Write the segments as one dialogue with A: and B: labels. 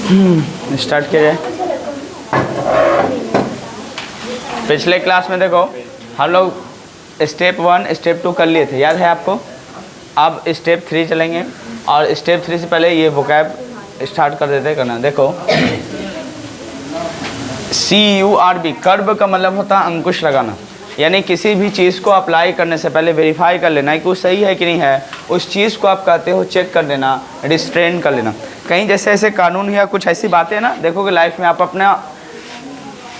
A: Start किया जाए। पिछले क्लास में देखो हम लोग स्टेप 1 स्टेप 2 कर लिए थे, याद है आपको। अब स्टेप 3 चलेंगे और स्टेप 3 से पहले ये वोकैब स्टार्ट कर देते करना। देखो CURB, कर्ब का मतलब होता है अंकुश लगाना, यानी किसी भी चीज़ को अप्लाई करने से पहले वेरीफाई कर लेना कि वो सही है कि नहीं है। उस चीज़ को आप कहते हो चेक कर लेना, रिस्ट्रेन कर लेना। कहीं जैसे ऐसे कानून या कुछ ऐसी बातें ना देखोगे लाइफ में, आप अपना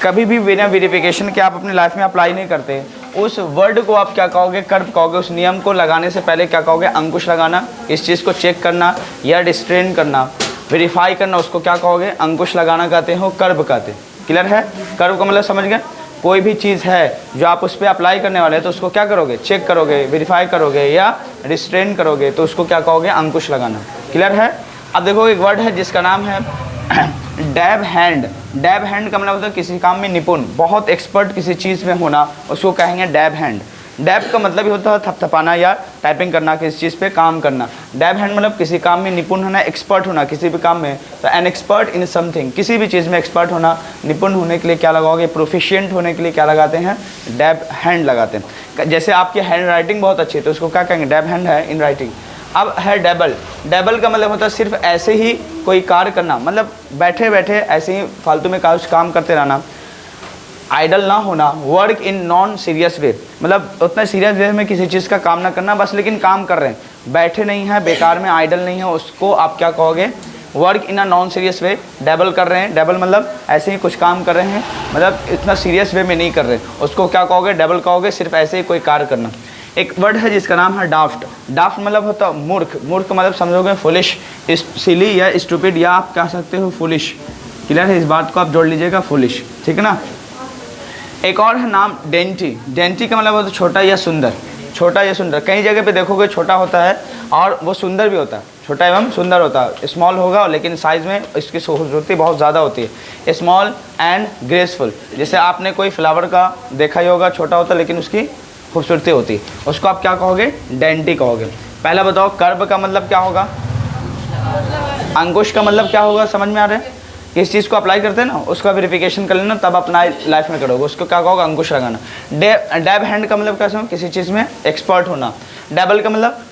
A: कभी भी बिना वेरिफिकेशन के आप अपनी लाइफ में अप्लाई नहीं करते। उस वर्ड को आप क्या कहोगे, कर्ब कहोगे। उस नियम को लगाने से पहले क्या कहोगे, अंकुश लगाना। इस चीज़ को चेक करना या रिस्ट्रेन करना, वेरीफाई करना, उसको क्या कहोगे, अंकुश लगाना कहते हो, कर्ब कहते हैं। क्लियर है। कर्ब का मतलब समझ गए। कोई भी चीज़ है जो आप उस पर अप्लाई करने वाले हैं तो उसको क्या करोगे, चेक करोगे, वेरीफाई करोगे या रिस्ट्रेन करोगे, तो उसको क्या कहोगे, अंकुश लगाना। क्लियर है। अब देखो एक वर्ड है जिसका नाम है डैब हैंड। डैब हैंड का मतलब होता है किसी काम में निपुण, बहुत एक्सपर्ट किसी चीज़ में होना, उसको कहेंगे डैब हैंड। डैब का मतलब ही होता है थपथपाना या टाइपिंग करना, किसी चीज़ पे काम करना। डैब हैंड मतलब किसी काम में निपुण होना, एक्सपर्ट होना किसी भी काम में। तो एन एक्सपर्ट इन समथिंग, किसी भी चीज़ में एक्सपर्ट होना, निपुण होने के लिए क्या लगाओगे, प्रोफिशिएंट होने के लिए क्या लगाते हैं, डैब हैंड लगाते हैं। जैसे आपकी हैंड राइटिंग बहुत अच्छी है तो उसको क्या कहेंगे, डैब हैंड है इन राइटिंग। अब है डेबल। डेबल का मतलब होता है सिर्फ ऐसे ही कोई कार्य करना, मतलब बैठे बैठे ऐसे ही फालतू में काम करते रहना, आइडल ना होना। वर्क इन नॉन सीरियस वे, मतलब उतना सीरियस वे में किसी चीज़ का काम ना करना बस, लेकिन काम कर रहे हैं, बैठे नहीं हैं, बेकार में आइडल नहीं है, उसको आप क्या कहोगे, work in a non serious way. Devil कर रहे हैं, डेबल मतलब ऐसे ही कुछ काम कर रहे हैं, मतलब इतना सीरियस वे में नहीं कर रहे, उसको क्या कहोगे, डेबल कहोगे। सिर्फ ऐसे ही कोई कार्य करना। एक वर्ड है जिसका नाम है डाफ्ट। डाफ्ट मतलब होता है मूर्ख। मूर्ख मतलब समझोगे फुलिश, सिली या स्टूपिड, या आप कह सकते हो फुलिश। क्लियर है, इस बात को आप जोड़ लीजिएगा, फुलिश। ठीक है ना। एक और है नाम डेंटी। डेंटी का मतलब होता है छोटा या सुंदर। छोटा या सुंदर, कई जगह पे देखोगे छोटा होता है और वो सुंदर भी होता है, छोटा एवं सुंदर होता है। स्मॉल होगा लेकिन साइज़ में इसकी खूबसूरती बहुत ज़्यादा होती है। स्मॉल एंड ग्रेसफुल, जैसे आपने कोई फ्लावर का देखा ही होगा, छोटा होता है लेकिन उसकी खूबसूरती होती है, उसको आप क्या कहोगे, डेंटी कहोगे। पहला बताओ कर्ब का मतलब क्या होगा, अंकुश का मतलब क्या होगा, समझ में आ रहा है। किस चीज़ को अप्लाई करते हैं ना उसका वेरिफिकेशन कर लेना, तब अपना लाइफ में करोगे, उसको क्या कहोगे, अंकुश लगाना। डैब हैंड का मतलब कैसे हो, किसी चीज़ में एक्सपर्ट होना। डेबल का मतलब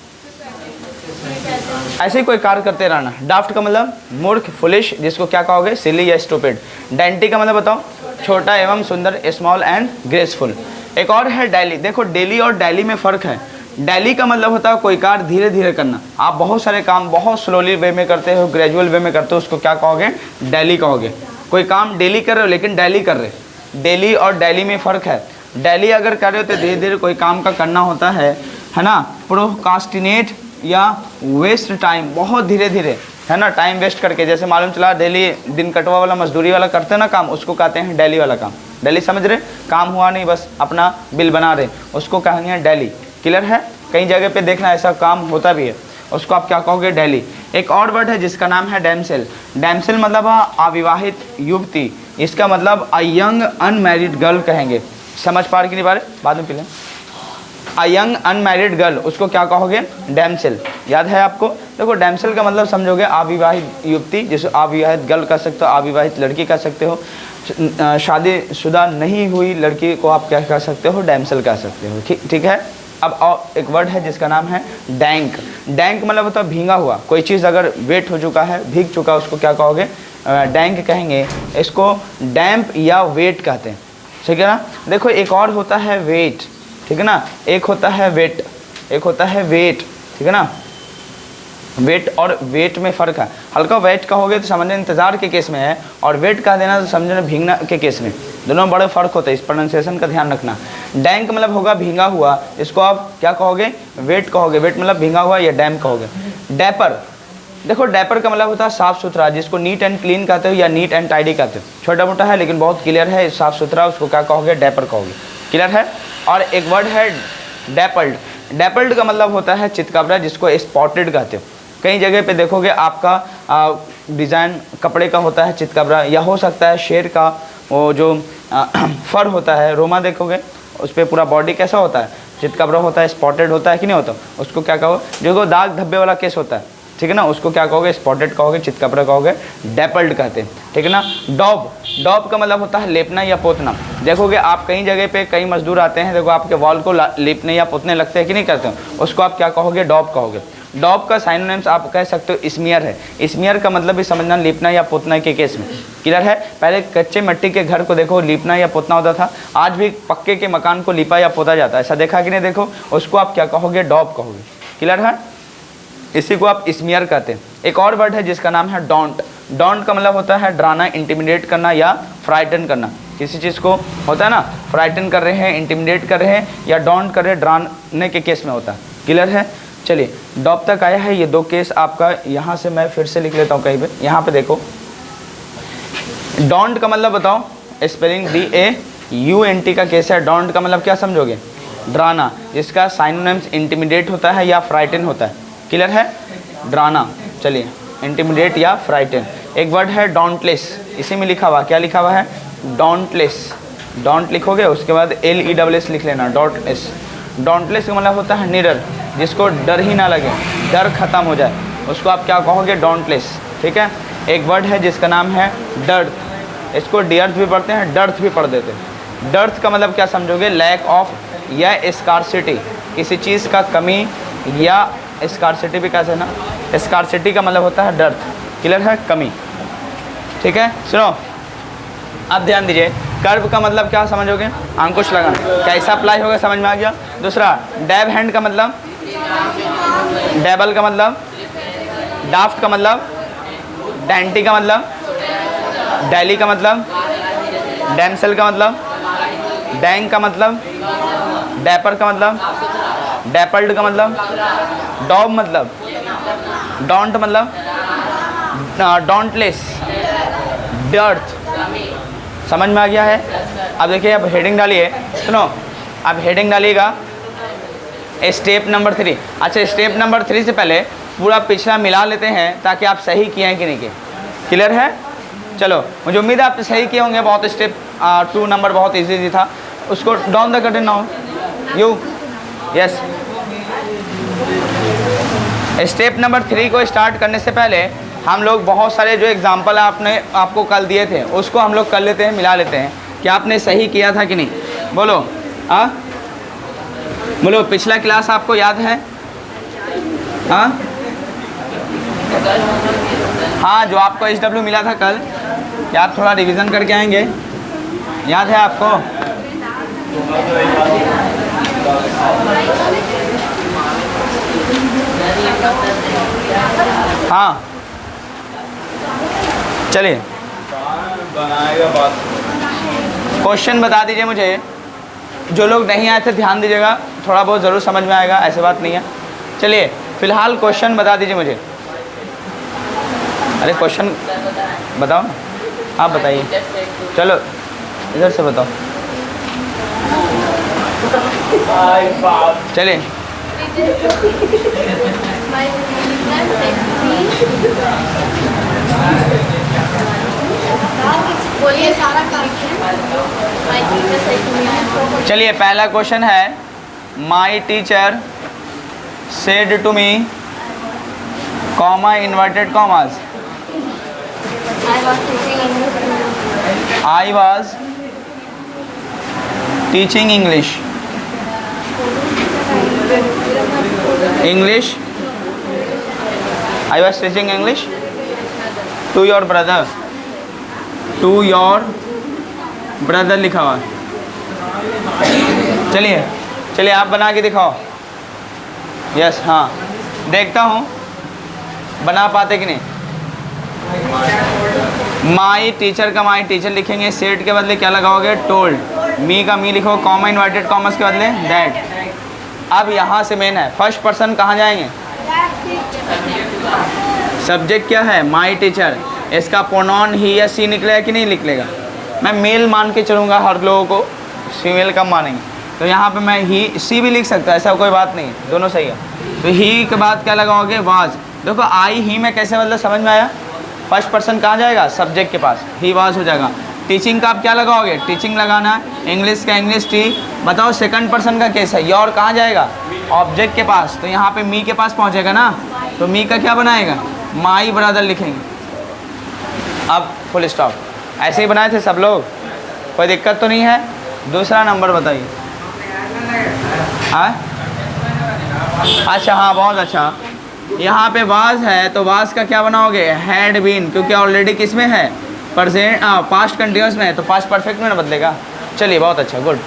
A: ऐसे ही कोई कार्य करते रहना। डाफ्ट का मतलब मूर्ख, फुलिश, जिसको क्या कहोगे, सिली या स्टूपिड। डेंटी का मतलब बताओ छोटा एवं सुंदर, स्मॉल एंड ग्रेसफुल। एक और है डेली। देखो डेली और डेली में फ़र्क है। डेली का मतलब होता है कोई कार्य धीरे धीरे करना, आप बहुत सारे काम बहुत स्लोली वे में करते हो, ग्रेजुअल वे में करते हो, उसको क्या कहोगे, डेली कहोगे। कोई काम डेली कर रहे हो लेकिन डेली कर रहे, डेली और डेली में फ़र्क है। डेली अगर कर रहे हो तो धीरे धीरे कोई काम का करना होता है ना। प्रोकास्टिनेट या वेस्ट टाइम, बहुत धीरे धीरे, है ना, टाइम वेस्ट करके। जैसे मालूम चला डेली दिन कटवा वाला मजदूरी वाला करते हैं ना काम, उसको कहते हैं डेली वाला काम। डेली समझ रहे, काम हुआ नहीं बस अपना बिल बना रहे, उसको कहेंगे डेली। क्लियर है। कई जगह पे देखना ऐसा काम होता भी है, उसको आप क्या कहोगे, डेली। एक और वर्ड है जिसका नाम है डैमसेल। डैमसेल मतलब अविवाहित युवती, इसका मतलब अ यंग अनमैरिड गर्ल कहेंगे। समझ पा रहे कि नहीं पा रहे, बाद में पीले। अ यंग अनमैरिड गर्ल, उसको क्या कहोगे, डैमसेल। याद है आपको। देखो डैमसेल का मतलब समझोगे अविवाहित युवती, जिसे अविवाहित गर्ल कह सकते हो, अविवाहित लड़की कह सकते हो, शादीशुदा नहीं हुई लड़की को आप क्या कह सकते हो, डैमसेल कह सकते हो। ठीक है। अब और एक वर्ड है जिसका नाम है डैंक। डैंक मतलब होता है भींगा हुआ, कोई चीज़ अगर वेट हो चुका है, भीग चुका, उसको क्या कहोगे, डैंक कहेंगे। इसको डैम्प या वेट कहते हैं। ठीक है ना। देखो एक और होता है वेट, ठीक है ना, एक होता है वेट, एक होता है वेट, ठीक है ना। वेट और वेट में फ़र्क है। हल्का वेट कहोगे तो समझना इंतज़ार के केस में है, और वेट कह देना तो समझना भीगना के केस में। दोनों बड़े फ़र्क होते हैं, इस प्रोनाउंसिएशन का ध्यान रखना। डैंक मतलब होगा भींगा हुआ, इसको आप क्या कहोगे, वेट कहोगे। वेट मतलब भींगा हुआ या डैम कहोगे। डैपर, देखो डैपर का मतलब होता है साफ़ सुथरा, जिसको नीट एंड क्लीन कहते हो या नीट एंड टाइडी कहते हो। छोटा मोटा है लेकिन बहुत क्लियर है, साफ़ सुथरा, उसको क्या कहोगे, डैपर कहोगे। क्लियर है। और एक वर्ड है डैपल्ड। डैपल्ड का मतलब होता है चितकबरा, जिसको स्पॉटेड कहते हो। कई जगह पे देखोगे आपका डिज़ाइन कपड़े का होता है चितकबरा, या हो सकता है शेर का वो जो फर होता है, रोमा देखोगे उस पर पूरा बॉडी कैसा होता है, चितकबरा होता है, स्पॉटेड होता है कि नहीं होता, उसको क्या कहो, जो दाग धब्बे वाला केस होता है, ठीक है ना, उसको क्या कहोगे, स्पॉटेड कहोगे, चितकबरा कहोगे, डैपल्ड कहते हैं, ठीक है ना। डॉब, डॉब का मतलब होता है लेपना या पोतना। देखोगे आप कई जगह पे कई मजदूर आते हैं, देखो आपके वॉल को लेपने या पोतने लगते हैं कि नहीं करते हो, उसको आप क्या कहोगे, डॉब कहोगे। डॉब का साइनोनिम्स आप कह सकते हो स्मीयर है। स्मीयर का मतलब भी समझना लेपना या पोतना के केस में, क्लियर है। पहले कच्चे मिट्टी के घर को देखो लीपना या पोतना होता था, आज भी पक्के के मकान को लीपा या पोता जाता है, ऐसा देखा कि नहीं, देखो उसको आप क्या कहोगे, डॉब कहोगे, क्लियर है। इसी को आप स्मीयर कहते हैं। एक और वर्ड है जिसका नाम है डोंट। डोंट का मतलब होता है डराना, इंटिमिडेट करना या फ्राइटन करना। किसी चीज़ को होता है ना, फ्राइटन कर रहे हैं, इंटिमिडेट कर रहे हैं, या डोंट कर रहे हैं, डराने के केस में होता है, क्लियर है। चलिए डॉब तक आया है। ये दो केस आपका, यहाँ से मैं फिर से लिख लेता हूँ कहीं पे, यहाँ पे देखो। डोंट का मतलब बताओ, स्पेलिंग DAUNT का केस है। डोंट का मतलब क्या समझोगे, डराना, जिसका साइनोनिम्स इंटिमिडेट होता है या फ्राइटन होता है, क्लियर है, डराना। चलिए इंटिमिडेट या फ्राइटन। एक वर्ड है डोंटलेस, इसी में लिखा हुआ, क्या लिखा हुआ है, डोंटलेस। डोंट लिखोगे उसके बाद LESS लिख लेना, डोंटलेस। डोंटलेस का मतलब होता है निडर, जिसको डर ही ना लगे, डर खत्म हो जाए, उसको आप क्या कहोगे, डोंटलेस, ठीक है। एक वर्ड है जिसका नाम है डर्थ, इसको डियर्थ भी पढ़ते हैं, डर्थ भी पढ़ देते हैं। डर्थ का मतलब क्या समझोगे, लैक ऑफ या स्कार्सिटी, किसी चीज़ का कमी, या स्कार्सिटी भी कैसे ना, स्कार्सिटी का मतलब होता है डर्थ, क्लियर है, कमी, ठीक है। सुनो अब ध्यान दीजिए, कर्व का मतलब क्या समझोगे, अंकुश लगाना, कैसा अप्लाई होगा समझ में आ गया। दूसरा डैब हैंड का मतलब, डैबल का मतलब, डाफ्ट का मतलब, डैंटी का मतलब, डैली का मतलब, डैमसेल का मतलब, डैंग का मतलब, डैपर का मतलब, डैपल्ड का मतलब, डॉब मतलब, डोंट मतलब, डोंटलेस, डर्थ, समझ में आ गया है। अब देखिए, अब हेडिंग डालिए, सुनो अब हेडिंग डालिएगा स्टेप नंबर 3। अच्छा स्टेप नंबर 3 से पहले पूरा पिछला मिला लेते हैं ताकि आप सही किए हैं कि नहीं किए, क्लियर है। चलो मुझे उम्मीद है आप सही किए होंगे, बहुत स्टेप 2 नंबर बहुत इजी था, उसको down the curtain now you, yes. Step number 3 को स्टार्ट करने से पहले हम लोग बहुत सारे जो एग्जाम्पल आपको कल दिए थे उसको हम लोग कर लेते हैं, मिला लेते हैं कि आपने सही किया था कि नहीं। बोलो बोलो, पिछला क्लास आपको याद है, हाँ जो आपको SW मिला था कल, क्या आप थोड़ा रिवीजन करके आएंगे, याद है आपको। हाँ चलिए क्वेश्चन बता दीजिए मुझे, जो लोग नहीं आए थे ध्यान दीजिएगा, थोड़ा बहुत ज़रूर समझ में आएगा, ऐसे बात नहीं है। चलिए फिलहाल क्वेश्चन बता दीजिए मुझे। अरे क्वेश्चन बताओ ना, आप बताइए, चलो इधर से बताओ। चलिए चलिए पहला क्वेश्चन है, my teacher said to me, comma inverted commas, I was teaching English. English. I was teaching English to your brother. To your brother लिखा हुआ। चलिए चलिए आप बना के दिखाओ। यस हाँ देखता हूँ बना पाते कि नहीं। माई टीचर का माई टीचर लिखेंगे, सेड के बदले क्या लगाओगे, टोल्ड। मी का मी लिखो, कॉमा इन्वर्टेड कॉमर्स के बदले दैट। अब यहाँ से मेन है, फर्स्ट पर्सन कहाँ जाएंगे, सब्जेक्ट क्या है, माई टीचर, इसका प्रोनाउन ही या सी निकलेगा कि नहीं निकलेगा। मैं मेल मान के चलूँगा, हर लोगों को फीमेल कम मानेंगे, तो यहाँ पे मैं ही सी भी लिख सकता है, ऐसा कोई बात नहीं, दोनों सही है। तो ही के बाद क्या लगाओगे, वाज। देखो आई ही में कैसे मतलब समझ में आया, फर्स्ट पर्सन कहाँ जाएगा, सब्जेक्ट के पास, ही वाज हो जाएगा। टीचिंग का आप क्या लगाओगे, टीचिंग लगाना, इंग्लिश का इंग्लिश टी। बताओ सेकंड पर्सन का केस है, योर कहाँ जाएगा, ऑब्जेक्ट के पास, तो यहाँ पे मी के पास पहुँचेगा ना, तो मी का क्या बनाएगा, माई ब्रदर लिखेंगे। अब फुल स्टॉप। ऐसे ही बनाए थे सब लोग, कोई दिक्कत तो नहीं है। दूसरा नंबर बताइए। हाँ अच्छा, हाँ बहुत अच्छा। यहाँ पे वाज है तो वाज का क्या बनाओगे, हैड बीन, क्योंकि ऑलरेडी किस में है, प्रेजेंट पास्ट कंटिन्यूस में है, तो पास्ट परफेक्ट में ना बदलेगा। चलिए बहुत अच्छा, गुड।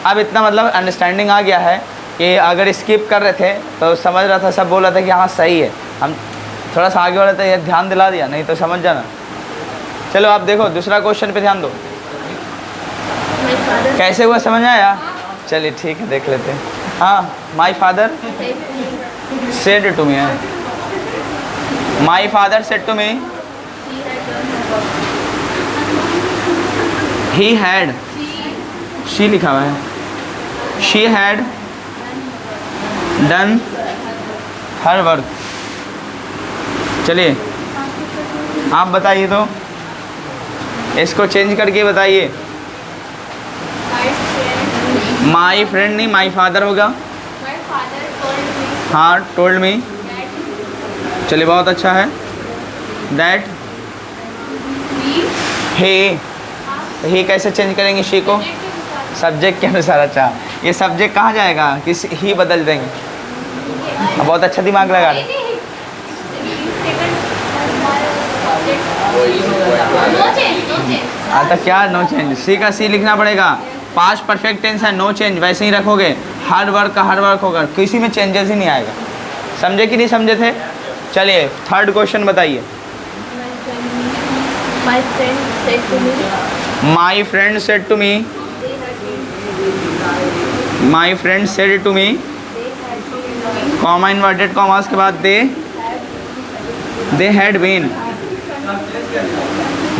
A: अब इतना मतलब अंडरस्टैंडिंग आ गया है कि अगर स्किप कर रहे थे तो समझ रहा था, सब बोल रहा था कि हाँ सही है, हम थोड़ा सा आगे वाले थे, ये ध्यान दिला दिया, नहीं तो समझ जाना। चलो आप देखो दूसरा क्वेश्चन पे ध्यान दो, कैसे हुआ समझ आया। चलिए ठीक है, देख लेते हैं। हाँ, my father said to me है, my father said to me, he had, she लिखा हुआ है, she had done her work. चलिए आप बताइए, तो इसको चेंज करके बताइए। माई फ्रेंड नहीं, माई फादर होगा। हाँ, टोल्ड मी। चलिए बहुत अच्छा है। दैट ही कैसे चेंज करेंगे शी को, सब्जेक्ट के अनुसार। अच्छा, ये सब्जेक्ट कहाँ जाएगा, किस ही बदल देंगे। अब बहुत अच्छा दिमाग लगा रहे। तो क्या नो चेंज, सी का सी लिखना पड़ेगा। पास्ट परफेक्ट टेंस है, नो चेंज, वैसे ही रखोगे। हर वर्क का हर वर्क होगा, किसी में चेंजेस ही नहीं आएगा। समझे कि नहीं समझे थे। चलिए थर्ड क्वेश्चन बताइए।
B: My friend said to me.
A: My friend said to me, my friend said to me, comma inverted commas के बाद they had been,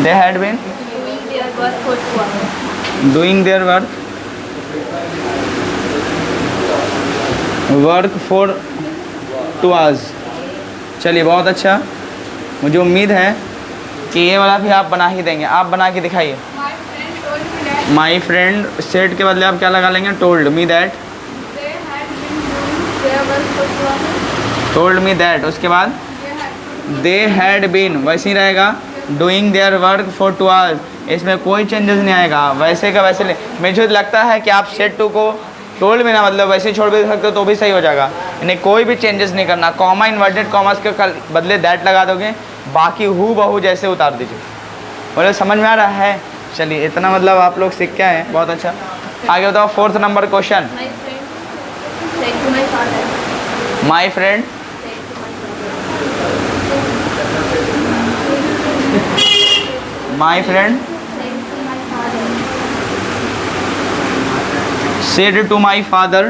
A: they had been
B: Doing their work for 2 hours.
A: Doing their work for 2 hours। चलिए बहुत अच्छा, मुझे उम्मीद है कि ये वाला भी आप बना ही देंगे। आप बना के दिखाइए।
B: My friend told me that
A: my friend said के बदले आप क्या लगा लेंगे, told me that,
B: they had been doing their work for 2 hours.
A: Told me that, उसके बाद दे हैड बीन, वैसे ही रहेगा। Doing their work for 2 hours, इसमें कोई चेंजेस नहीं आएगा, वैसे का वैसे ले। मुझे लगता है कि आप सेड टू को टोल्ड में ना मतलब वैसे ही छोड़ भी सकते हो तो भी सही हो जाएगा। इन्हें कोई भी चेंजेस नहीं करना, कॉमा इन्वर्टेड कॉमास के बदले दैट लगा दोगे, बाकी हु बहू जैसे उतार दीजिए। बोले समझ में आ रहा है। चलिए इतना मतलब आप लोग सीख के आए हैं, बहुत अच्छा। आगे बताओ fourth number question.
B: My friend said to my father.
A: My friend my friend
B: Said to my father.
A: Said to my father,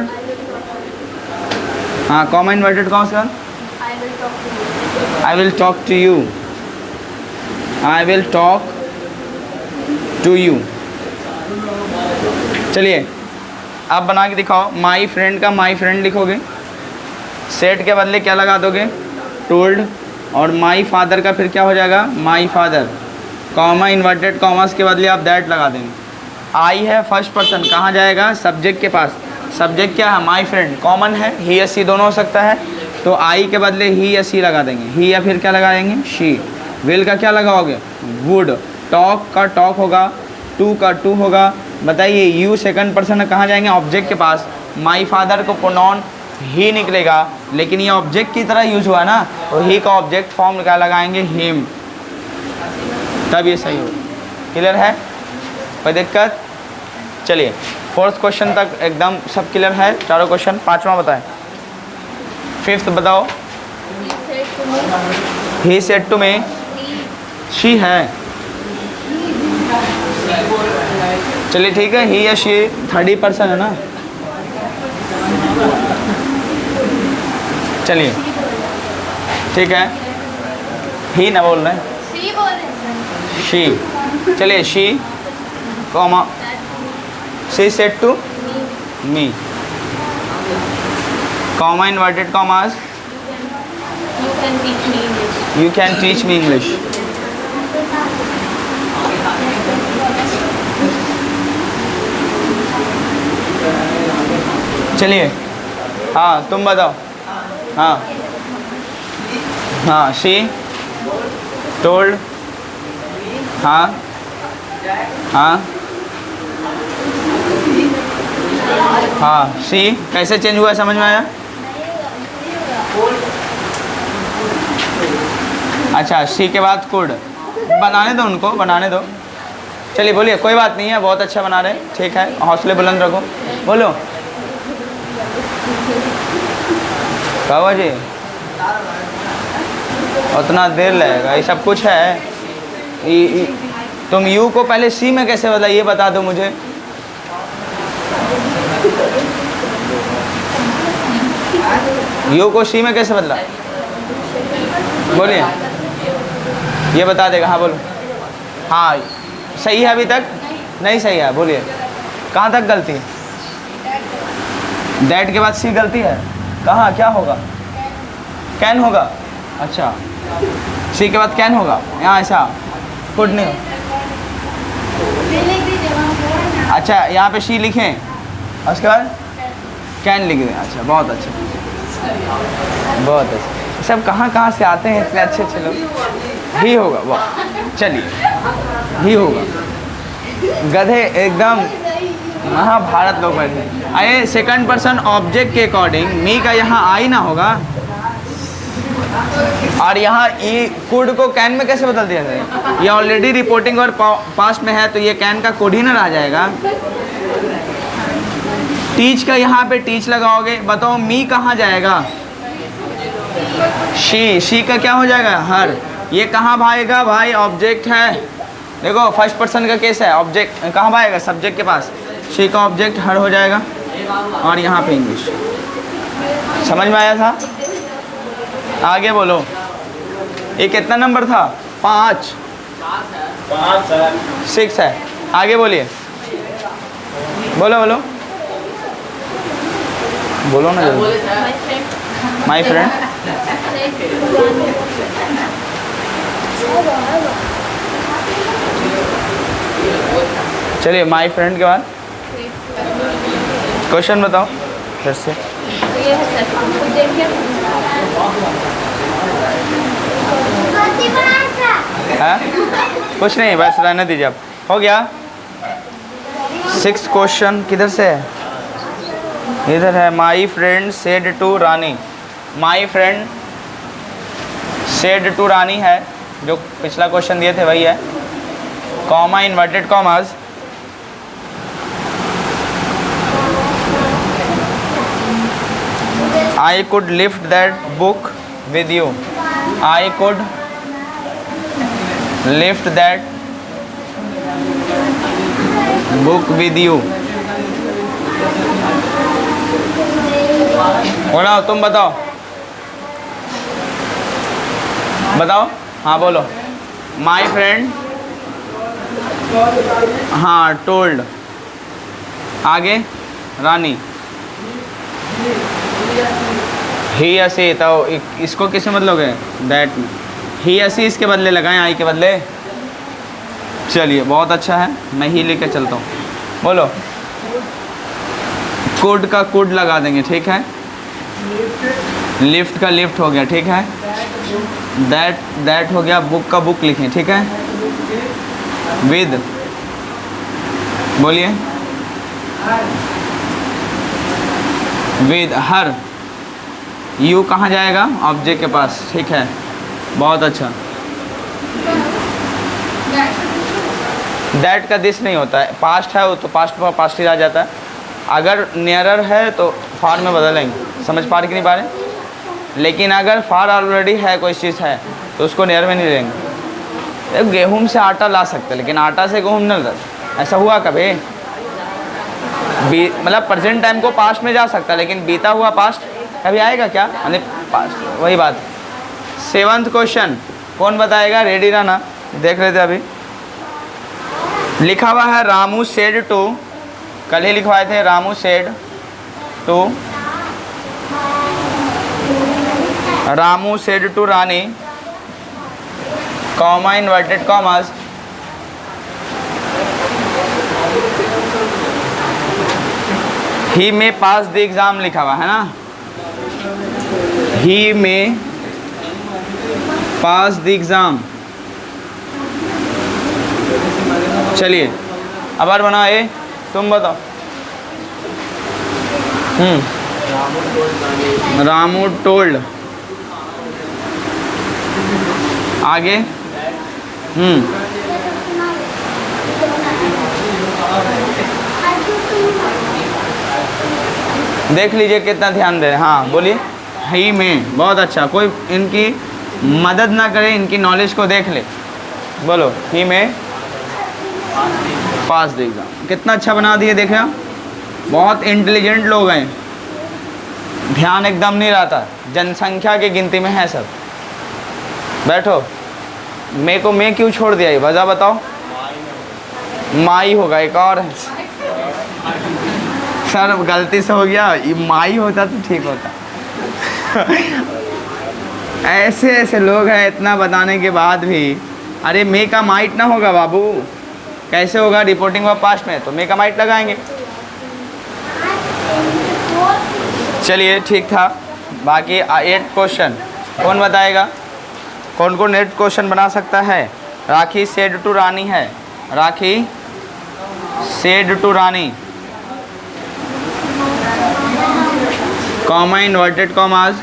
A: हाँ कॉमा इन्वर्टेड कॉमास का,
B: I will talk to you.
A: I will talk to you. चलिए आप बना के दिखाओ। माई friend का my friend लिखोगे, set के बदले क्या लगा दोगे, टोल्ड, और माई फादर का फिर क्या हो जाएगा, my father, comma inverted commas के बदले आप दैट लगा देंगे। आई है फर्स्ट पर्सन, कहाँ जाएगा, सब्जेक्ट के पास। सब्जेक्ट क्या है, माई फ्रेंड, कॉमन है, ही या सी दोनों हो सकता है, तो आई के बदले ही या सी लगा देंगे, ही या फिर क्या लगाएंगे, शी। विल का क्या लगाओगे, वुड। टॉक का टॉक होगा, टू का टू होगा। बताइए यू सेकंड पर्सन है, कहाँ जाएंगे, ऑब्जेक्ट के पास। माई फादर को प्रोनाउन ही निकलेगा, लेकिन ये ऑब्जेक्ट की तरह यूज हुआ ना, तो ही का ऑब्जेक्ट फॉर्म क्या लगाएंगे, हिम, तब ये सही होगा। क्लियर है, कोई दिक्कत। चलिए फोर्थ क्वेश्चन तक एकदम सब क्लियर है, चारों क्वेश्चन। पांचवा बताएं, फिफ्थ बताओ।
B: He said to me.
A: He said to me, she है। चलिए ठीक है, ही या शी थर्ड ही पर्सन है ना। चलिए ठीक है, ही ना बोल रहे हैं,
B: She बोल रहे हैं.
A: शी। चलिए she comma, she said to me, comma inverted commas,
B: You can teach me English.
A: You can teach me English. चलिए हाँ तुम बताओ। हाँ हाँ शी टोल्ड, हाँ हाँ हाँ सी कैसे चेंज हुआ समझ में आया? अच्छा सी के बाद कुड, बनाने दो उनको, बनाने दो। चलिए बोलिए, कोई बात नहीं है, बहुत अच्छा बना रहे हैं, ठीक है, हौसले बुलंद रखो, बोलो। क्या हुआ जी? उतना देर लगेगा, ये सब कुछ है। तुम यू को पहले सी में कैसे बदला, ये बता दो मुझे। यू को सी में कैसे बदला, बोलिए, ये बता देगा। हाँ बोलो। हाँ सही है, अभी तक नहीं सही है, बोलिए कहाँ तक गलती है? दैट के बाद सी गलती है, कहाँ क्या होगा? कैन होगा। अच्छा सी के बाद कैन होगा, यहाँ ऐसा कुड नहीं हो। अच्छा यहाँ पे सी लिखें, उसके बाद कैन लिख दें। अच्छा बहुत अच्छा, बहुत अच्छा। सब कहाँ से आते हैं इतने अच्छे अच्छे लोग। ही होगा, वाह, चलिए ही होगा। गधे एकदम महाभारत लोग बैठे। अरे सेकंड पर्सन ऑब्जेक्ट के अकॉर्डिंग मी का यहाँ आई ना होगा, और यहाँ ई कुड को कैन में कैसे बदल दिया जाए? ये ऑलरेडी रिपोर्टिंग और पास्ट में है, तो ये कैन का कुड ही ना रह जाएगा। टीच का यहाँ पे टीच लगाओगे, बताओ मी कहाँ जाएगा? शी का क्या हो जाएगा? हर। ये कहाँ भाएगा भाई? ऑब्जेक्ट है, देखो फर्स्ट पर्सन का केस है, ऑब्जेक्ट कहाँ भाएगा? सब्जेक्ट के पास। शी का ऑब्जेक्ट हर हो जाएगा, और यहाँ पे इंग्लिश। समझ में आया था? आगे बोलो। ये कितना नंबर था? 5 6 है। आगे बोलिए, बोलो बोलो बोलो ना जल्दी। माई फ्रेंड, चलिए माई फ्रेंड के बाद क्वेश्चन बताओ फिर से। है कुछ नहीं, बस रहने दीजिए। अब हो गया। 6th क्वेश्चन किधर से है? इधर है। My friend said to Rani. My friend said to Rani है, जो पिछला क्वेश्चन दिए थे वही है। Comma inverted commas, I could lift that book with you. I could lift that book with you. बोलो, तुम बताओ बताओ। हाँ बोलो। माई फ्रेंड, हाँ टोल्ड। आगे रानी। ही असी, तो इसको किसे बदलोगे? दैट में। ही असी इसके बदले लगाएं, आई के बदले। चलिए बहुत अच्छा है, मैं ही लेके चलता हूँ। बोलो। कुड का कुड लगा देंगे, ठीक है। लिफ्ट का लिफ्ट हो गया, ठीक है। दैट हो गया। बुक का बुक लिखें, ठीक है। विद, बोलिए। With her. यू कहाँ जाएगा? ऑब्जेक्ट के पास, ठीक है, बहुत अच्छा। दैट का दिस नहीं होता है, पास्ट है वो तो पास्ट ही रह जाता है। अगर नियरर है तो फार में बदलेंगे, समझ पा रहे कि नहीं पा रहे? लेकिन अगर फार ऑलरेडी है, कोई चीज़ है, तो उसको नियर में नहीं लेंगे। गेहूं से आटा ला सकते, लेकिन आटा से गेहूं नहीं लाते। ऐसा हुआ कभी? मतलब प्रेजेंट टाइम को पास्ट में जा सकता है, लेकिन बीता हुआ पास्ट कभी आएगा क्या? यानी पास्ट, वही बात। 7th क्वेश्चन कौन बताएगा? रेडी रहना, देख रहे थे अभी। लिखा हुआ है रामू सेड टू, कल ही लिखवाए थे। Ramu said to, Ramu said to Rani, comma inverted commas, he may pass the exam लिखा हुआ है ना। ही में पास द एग्ज़ाम। चलिए अब और बनाओ, ए तुम बताओ। रामू टोल्ड, आगे। देख लीजिए कितना ध्यान दे रहे हैं। हाँ बोलिए। ही में, बहुत अच्छा। कोई इनकी मदद ना करे, इनकी नॉलेज को देख ले। बोलो, ही में पास द एग्ज़ाम। कितना अच्छा बना दिए, देखे आप? बहुत इंटेलिजेंट लोग हैं, ध्यान एकदम नहीं रहता, जनसंख्या की गिनती में है सब। बैठो। मैं को मैं क्यों छोड़ दिया, ये वजह बताओ। माई होगा, एक और है सर, गलती से हो गया, ये माई होता तो ठीक होता। ऐसे ऐसे लोग हैं, इतना बताने के बाद भी। अरे मे का माइट ना होगा बाबू, कैसे होगा? रिपोर्टिंग ऑफ पास्ट में तो मे का माइट लगाएंगे। चलिए ठीक था। बाकी 8 क्वेश्चन कौन बताएगा? कौन कौन 8 क्वेश्चन बना सकता है? राखी सेड टू रानी है, Rakhi said to Rani, comma inverted commas,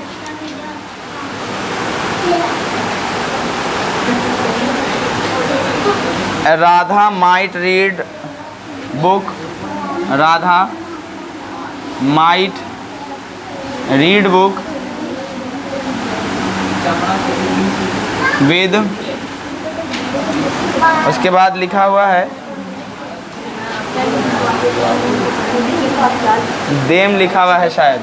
A: Radha might read book, Radha might read book with, उसके बाद लिखा हुआ है देम, लिखा हुआ है शायद।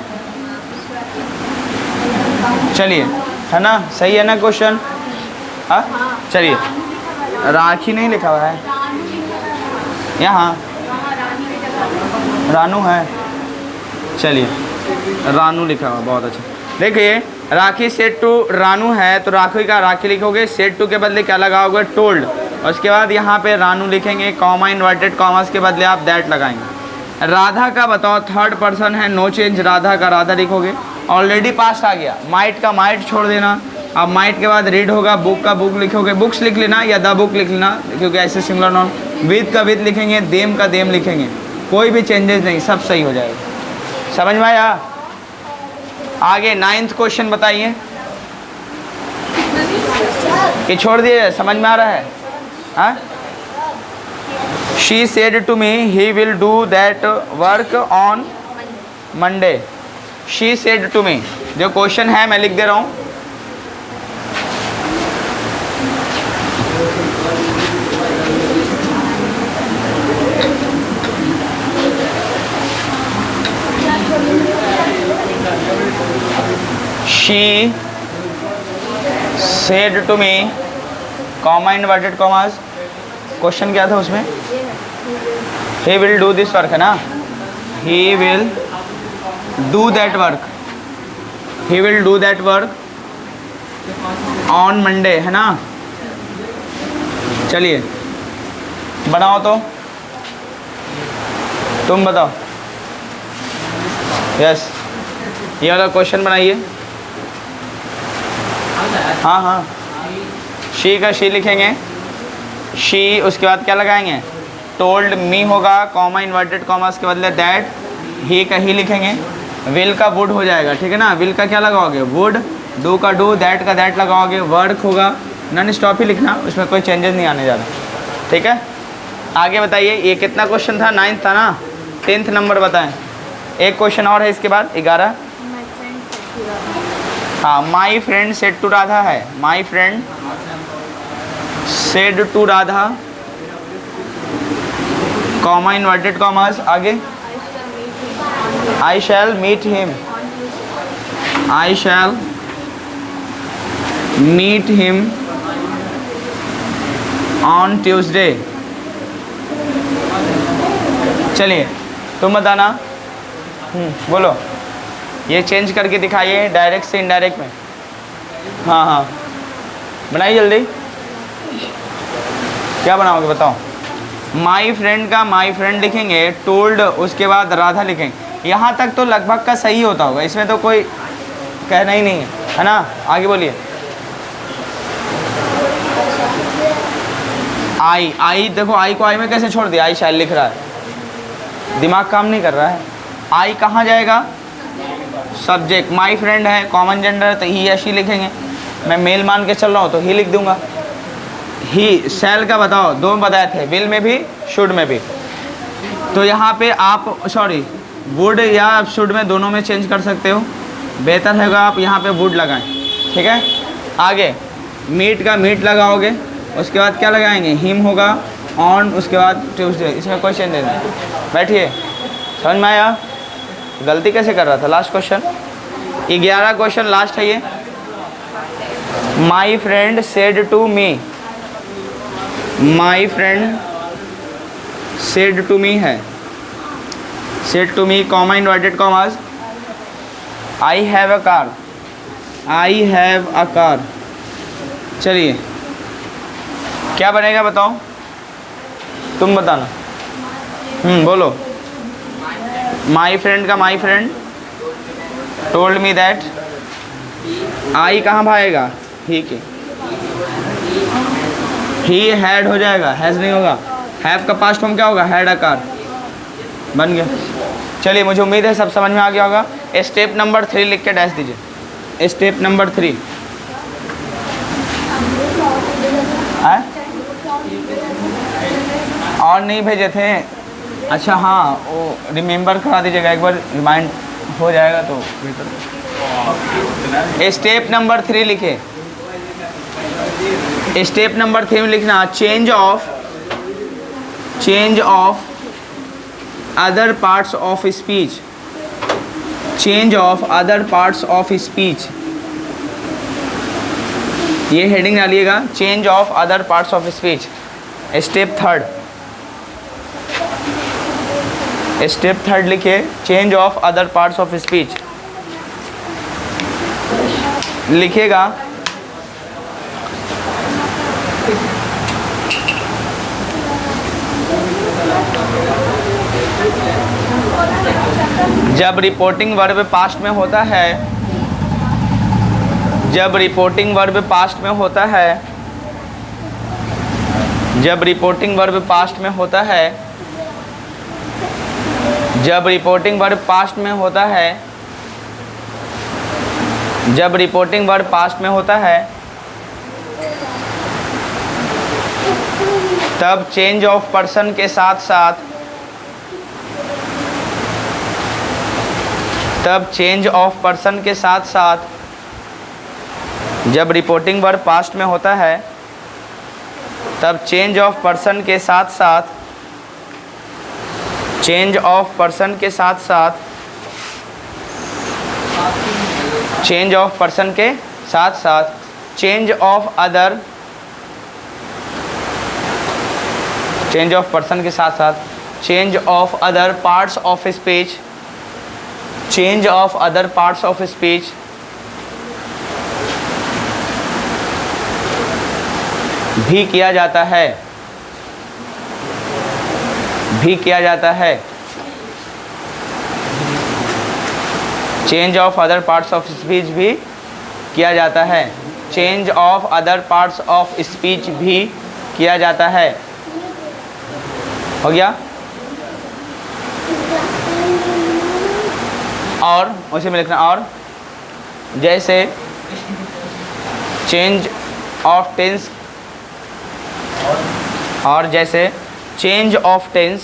A: चलिए, है ना? सही है ना क्वेश्चन? हाँ चलिए। राखी नहीं लिखा हुआ है यहाँ, रानू है। चलिए, रानू लिखा हुआ, बहुत अच्छा। देखिए, राखी सेट टू रानू है तो राखी का राखी लिखोगे, सेट टू के बदले क्या लगाओगे? टोल्ड। उसके बाद यहाँ पे रानू लिखेंगे, कॉमा इन्वर्टेड कॉमास के बदले आप दैट लगाएंगे। राधा का बताओ, थर्ड पर्सन है, नो चेंज, राधा का राधा लिखोगे। ऑलरेडी पास्ट आ गया, माइट का माइट छोड़ देना। अब माइट के बाद रीड होगा, बुक का बुक लिखोगे, बुक्स लिख लेना या द बुक लिख लेना, क्योंकि ऐसे सिंगुलर नाउन। विद का विद लिखेंगे, देम का देम लिखेंगे, कोई भी चेंजेस नहीं, सब सही हो जाएगा। समझ में आया? आगे 9th क्वेश्चन बताइए कि छोड़ दिए, समझ में आ रहा है? हाँ, she said to me he will do that work on Monday. She said to me, जो क्वेश्चन है मैं लिख दे रहा हूँ। She said to me, comma inverted commas. Question क्या था उसमें? He will do this work, है ना? He will do that work. He will do that work on Monday, है ना? चलिए बनाओ तो, तुम बताओ। यस, ये वाला क्वेश्चन बनाइए। हाँ हाँ, शी का शी लिखेंगे, शी, उसके बाद क्या लगाएंगे? टोल्ड मी होगा, कॉमा इन्वर्टेड कॉमास के बदले दैट, ही का ही लिखेंगे। विल का वुड हो जाएगा, ठीक है ना? विल का क्या लगाओगे? वुड। डू का डू, दैट का दैट लगाओगे। वर्क होगा, नॉन स्टॉप ही लिखना, उसमें कोई चेंजेस नहीं आने जा रहा, ठीक है? आगे बताइए, ये कितना क्वेश्चन था? 9th था ना? 10th नंबर बताएं। एक क्वेश्चन और है इसके बाद, 11। हाँ, my friend said to Radha है, my friend said to Radha, comma inverted commas, आगे। I shall meet him, I shall meet him on Tuesday. चलिए तुम बताना। बोलो, ये चेंज करके दिखाइए, डायरेक्ट से इनडायरेक्ट में। हाँ हाँ, बनाइए जल्दी। क्या बनाओगे बताओ? माई फ्रेंड का माई फ्रेंड लिखेंगे, टोल्ड उसके बाद राधा लिखेंगे। यहाँ तक तो लगभग का सही होता होगा, इसमें तो कोई कहना ही नहीं है, है ना? आगे बोलिए। आई, आई देखो आई को आई में कैसे छोड़ दिया, आई शायद लिख रहा है, दिमाग काम नहीं कर रहा है। आई कहाँ जाएगा, सब्जेक्ट। माई फ्रेंड है, कॉमन जेंडर है तो ही या शी लिखेंगे। मैं मेल मान के चल रहा हूँ तो ही लिख दूंगा। ही, सेल का बताओ, दो बताए थे, विल में भी शुड में भी। तो यहाँ पे आप सॉरी वुड या शुड में दोनों में चेंज कर सकते हो, बेहतर होगा आप यहाँ पे वुड लगाएं, ठीक है। आगे मीट का मीट लगाओगे, उसके बाद क्या लगाएंगे, हिम होगा, ऑन, उसके बाद ट्यूसडे। इसमें कोई चेंज नहीं। बैठिए, समझ में आया, गलती कैसे कर रहा था। लास्ट क्वेश्चन, 11 क्वेश्चन लास्ट है ये। My friend said to me, my friend said to me है, said to me comma inverted commas, I have a car, I have a car. चलिए क्या बनेगा बताओ, तुम बताना। बोलो। माई फ्रेंड का my friend told me that, I कहाँ भाएगा, ही के, ही हैड हो जाएगा, हैज़ नहीं होगा। हैव का पास्ट फॉर्म क्या होगा, हैड अ कार, बन गया। चलिए मुझे उम्मीद है सब समझ में आ गया होगा। स्टेप नंबर 3 लिख के डैश दीजिए। स्टेप नंबर 3 है, और नहीं भेजे थे, अच्छा हाँ वो रिमेंबर करा दीजिएगा एक बार, रिमाइंड हो जाएगा तो। स्टेप नंबर 3 लिखे, स्टेप नंबर 3 में लिखना change of other parts of speech, change of other parts of speech, ये हेडिंग डालिएगा, change of other parts of speech. Step third लिखिए, change of other parts of speech लिखिएगा। जब reporting verb past में होता है, जब रिपोर्टिंग वर्ब पास्ट में होता है, जब रिपोर्टिंग वर्ब पास्ट में होता है, जब रिपोर्टिंग वर्ब पास्ट में होता है, जब रिपोर्टिंग वर्ब पास्ट में होता है, तब चेंज ऑफ पर्सन के साथ साथ, तब चेंज ऑफ पर्सन के साथ साथ, जब रिपोर्टिंग वर्ब पास्ट में होता है तब चेंज ऑफ पर्सन के साथ साथ, चेंज ऑफ पर्सन के साथ साथ, चेंज ऑफ पर्सन के साथ साथ, change of other, change of person के साथ साथ, change of other parts of speech, change of other parts of speech भी किया जाता है, भी किया जाता है। Change of other parts of speech भी किया जाता है, change of other parts of speech भी किया जाता है। हो गया। और उसी में लिखना, और जैसे चेंज ऑफ टेंस, और जैसे change of tense,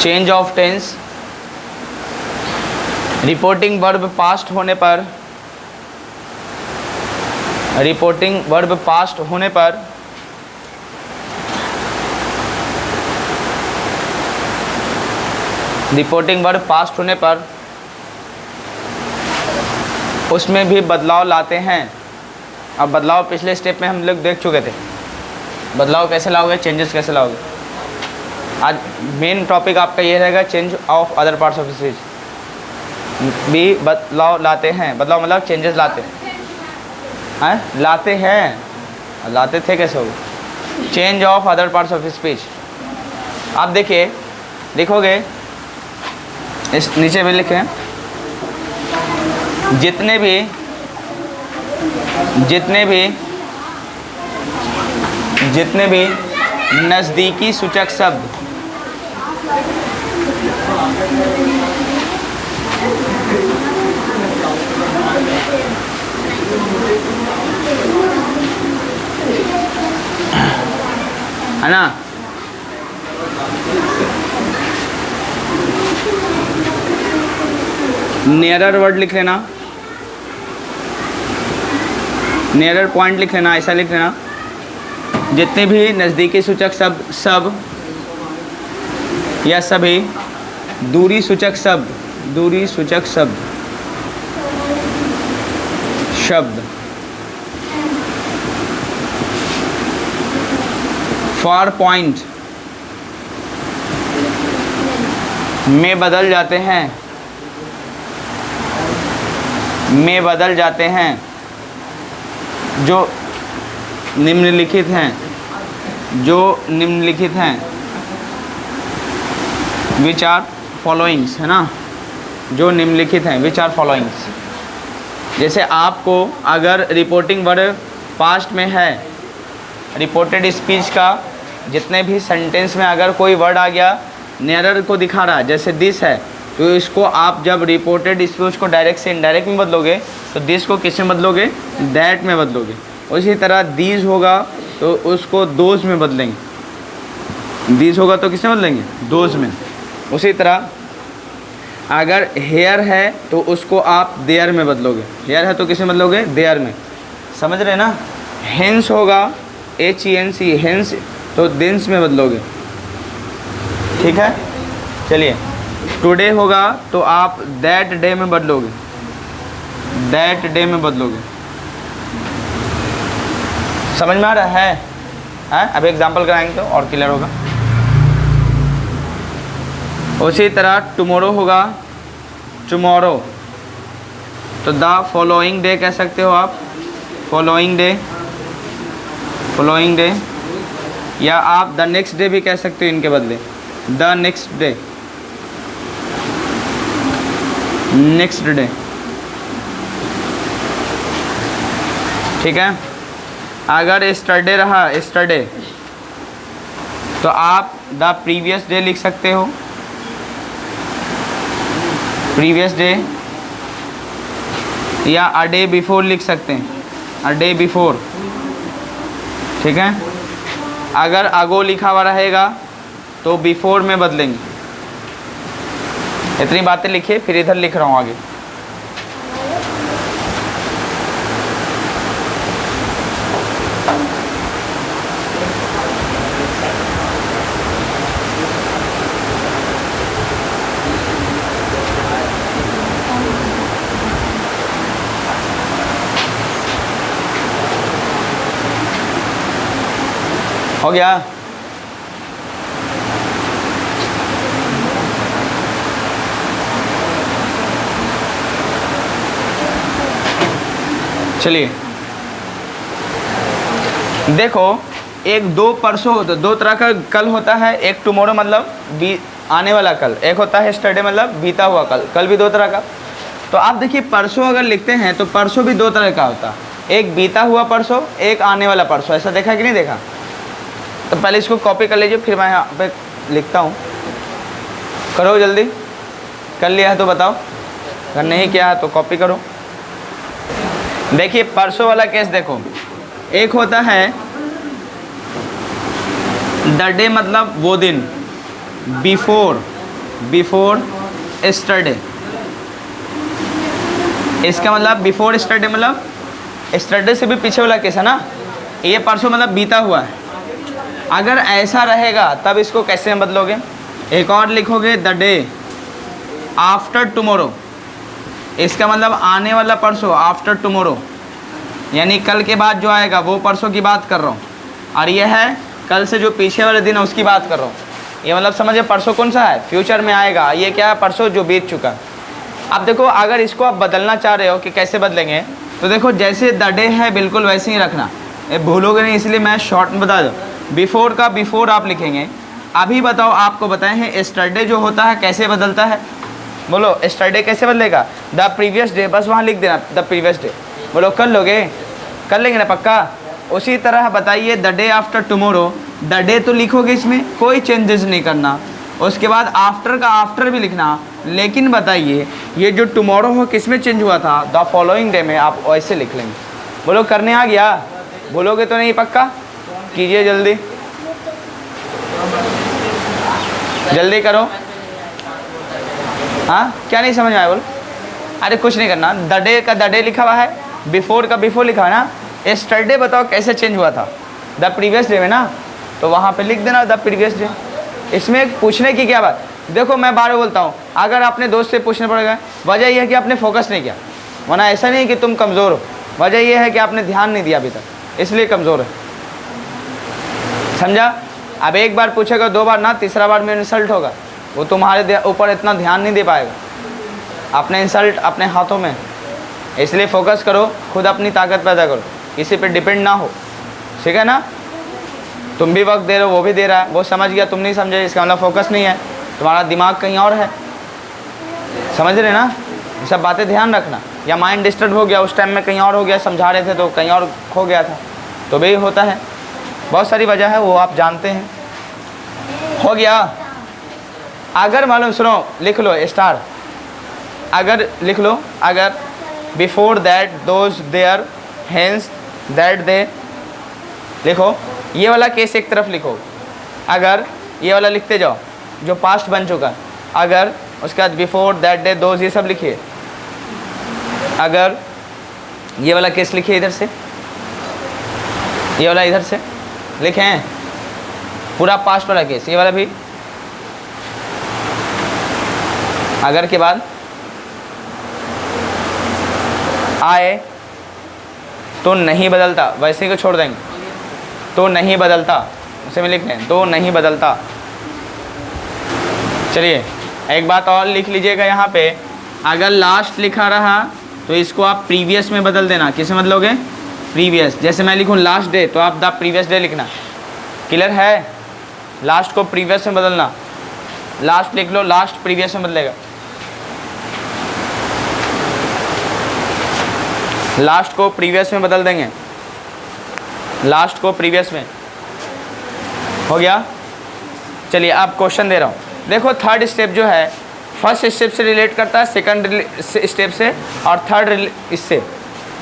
A: change of tense reporting verb past होने पर, रिपोर्टिंग वर्ब पास्ट होने पर रिपोर्टिंग वर्ब पास्ट होने पर उसमें भी बदलाव लाते हैं। अब बदलाव पिछले स्टेप में हम लोग देख चुके थे, बदलाव कैसे लाओगे, चेंजेस कैसे लाओगे। आज मेन टॉपिक आपका ये रहेगा, change of other parts of speech भी बदलाव लाते हैं। बदलाव मतलब चेंजेस लाते हैं, लाते हैं, लाते थे कैसे होगा, change of other parts of speech. आप देखिए, देखोगे इस नीचे में लिखे जितने भी जितने भी नज़दीकी सूचक शब्द है ना, नियरर वर्ड लिख लेना, नियरर पॉइंट लिख लेना, ऐसा लिख लेना। जितने भी नज़दीकी सूचक शब्द सब या सभी, दूरी सूचक शब्द, दूरी सूचक शब्द शब्द, फार पॉइंट में बदल जाते हैं, में बदल जाते हैं, जो निम्नलिखित हैं, जो निम्नलिखित हैं, विच आर फॉलोइंग्स, है ना, जो निम्नलिखित हैं, विच आर फॉलोइंग्स। जैसे आपको अगर रिपोर्टिंग वर्ड पास्ट में है, रिपोर्टेड स्पीच का जितने भी सेंटेंस में अगर कोई वर्ड आ गया नियरर को दिखा रहा है, जैसे दिस है, तो इसको आप जब रिपोर्टेड स्पीच को डायरेक्ट से इनडायरेक्ट में बदलोगे तो दिस को किस में बदलोगे, दैट में बदलोगे। उसी तरह दीज होगा तो उसको दोज में बदलेंगे, दीज होगा तो किस में बदलेंगे, दोज में। उसी तरह अगर हेयर है तो उसको आप देयर में बदलोगे, हेयर है तो किस में बदलोगे, देयर में। समझ रहे ना। हेंस होगा HENC, हेंस तो दिन्स में बदलोगे, ठीक है। चलिए, टुडे होगा तो आप दैट डे में बदलोगे, दैट डे में बदलोगे। समझ में आ रहा है? अब एग्जाम्पल कराएंगे तो और क्लियर होगा। उसी तरह टुमारो होगा, टुमारो तो द फॉलोइंग डे कह सकते हो आप, फॉलोइंग डे, फॉलोइंग डे, या आप द नेक्स्ट डे भी कह सकते हो इनके बदले, the next day, next day, ठीक है। अगर यस्टरडे रहा, यस्टरडे, तो आप द प्रीवियस डे लिख सकते हो, प्रीवियस डे, या अ डे बिफोर लिख सकते हैं, अ डे बिफोर, ठीक है। अगर अगो लिखा हुआ रहेगा तो बिफोर में बदलेंगे। इतनी बातें लिखिए, फिर इधर लिख रहा हूँ आगे। हो गया? चलिए देखो, एक दो परसों होता, दो तरह का कल होता है। एक टुमारो मतलब आने वाला कल, एक होता है यस्टरडे मतलब बीता हुआ कल, कल भी दो तरह का। तो आप देखिए परसों अगर लिखते हैं तो परसों भी दो तरह का होता है, एक बीता हुआ परसों, एक आने वाला परसों। ऐसा देखा कि नहीं देखा? तो पहले इसको कॉपी कर लीजिए, फिर मैं यहाँ पे लिखता हूँ। करो जल्दी, कर लिया है तो बताओ, अगर नहीं किया है तो कॉपी करो। देखिए परसों वाला केस देखो, एक होता है द डे मतलब वो दिन, बिफोर, बिफोर यस्टरडे, इसका मतलब बिफोर यस्टरडे मतलब यस्टरडे से भी पीछे वाला केस है ना। ये परसों मतलब बीता हुआ है। अगर ऐसा रहेगा तब इसको कैसे बदलोगे? एक और लिखोगे द डे आफ्टर टुमारो, इसका मतलब आने वाला परसों, आफ्टर टुमारो यानी कल के बाद जो आएगा वो परसों की बात कर रहा हूँ, और ये है कल से जो पीछे वाले दिन है उसकी बात कर रहा हूँ। ये मतलब समझिए परसों कौन सा है, फ्यूचर में आएगा। ये क्या है, परसों जो बीत चुका। अब देखो अगर इसको आप बदलना चाह रहे हो कि कैसे बदलेंगे, तो देखो जैसे द डे है बिल्कुल वैसे ही रखना, ये भूलोगे नहीं, इसलिए मैं शॉर्ट में बता दूँ। बिफोर का बिफोर आप लिखेंगे। अभी बताओ, आपको बताए हैं यस्टरडे जो होता है कैसे बदलता है, बोलो यस्टरडे कैसे बदलेगा? द प्रीवियस डे, बस वहाँ लिख देना द प्रीवियस डे। बोलो कर लोगे, कर लेंगे ना पक्का? उसी तरह बताइए the day after tomorrow, the day तो लिखोगे इसमें, कोई चेंजेस नहीं करना। उसके बाद आफ्टर का आफ्टर भी लिखना, लेकिन बताइए ये जो टुमारो हो किस में चेंज हुआ था, द फॉलोइंग डे में, आप ऐसे लिख लेंगे। बोलो करने आ गया? बोलोगे तो नहीं पक्का? कीजिए जल्दी, जल्दी करो। हाँ क्या नहीं समझ में आया? बोलो। अरे कुछ नहीं करना, द डे का द डे लिखा हुआ है, बिफोर का बिफोर लिखा है ना। यस्टरडे बताओ कैसे चेंज हुआ था, द प्रीवियस डे में ना, तो वहाँ पे लिख देना द प्रीवियस डे। इसमें पूछने की क्या बात? देखो मैं बार बार बोलता हूँ, अगर अपने दोस्त से पूछना पड़ेगा, वजह यह है कि आपने फोकस नहीं किया, वरना ऐसा नहीं है कि तुम कमज़ोर हो, वजह यह है कि आपने ध्यान नहीं दिया अभी तक, इसलिए कमज़ोर है। समझा? अब एक बार पूछेगा, दो बार ना, तीसरा बार में इंसल्ट होगा, वो तुम्हारे ऊपर इतना ध्यान नहीं दे पाएगा। अपने इंसल्ट अपने हाथों में, इसलिए फोकस करो, खुद अपनी ताकत पैदा करो, किसी पे डिपेंड ना हो। ठीक है ना? तुम भी वक्त दे रहे हो, वो भी दे रहा है, वो समझ गया, तुम नहीं समझे, इसका मतलब फोकस नहीं है, तुम्हारा दिमाग कहीं और है। समझ रहे ना? ये सब बातें ध्यान रखना। या माइंड डिस्टर्ब हो गया, उस टाइम में कहीं और हो गया, समझा रहे थे तो कहीं और खो गया था, तो भी होता है, बहुत सारी वजह है, वो आप जानते हैं। हो गया? अगर मालूम, सुनो लिख लो स्टार, अगर लिख लो, अगर before that those there hence that they, लिखो ये वाला केस एक तरफ लिखो, अगर ये वाला लिखते जाओ जो पास्ट बन चुका, अगर उसके बाद बिफोर दैट डे दोज, ये सब लिखिए। अगर ये वाला केस लिखिए इधर से, ये वाला इधर से लिखें, पूरा पास्ट वाला केस, ये वाला भी। अगर के बाद आए तो नहीं बदलता, वैसे ही को छोड़ देंगे, तो नहीं बदलता, उसे में लिख लें, तो नहीं बदलता। चलिए एक बात और लिख लीजिएगा यहाँ पे, अगर लास्ट लिखा रहा तो इसको आप प्रीवियस में बदल देना। किस में बदलोगे? प्रीवियस। जैसे मैं लिखूँ लास्ट डे, तो आप द प्रीवियस डे लिखना। क्लियर है? लास्ट को प्रीवियस में बदलना, लास्ट लिख लो, लास्ट प्रीवियस में बदलेगा, लास्ट को प्रीवियस में बदल देंगे, लास्ट को प्रीवियस में। हो गया? चलिए अब क्वेश्चन दे रहा हूँ, देखो थर्ड स्टेप जो है फर्स्ट स्टेप से रिलेट करता है, सेकंड स्टेप से, और थर्ड इससे,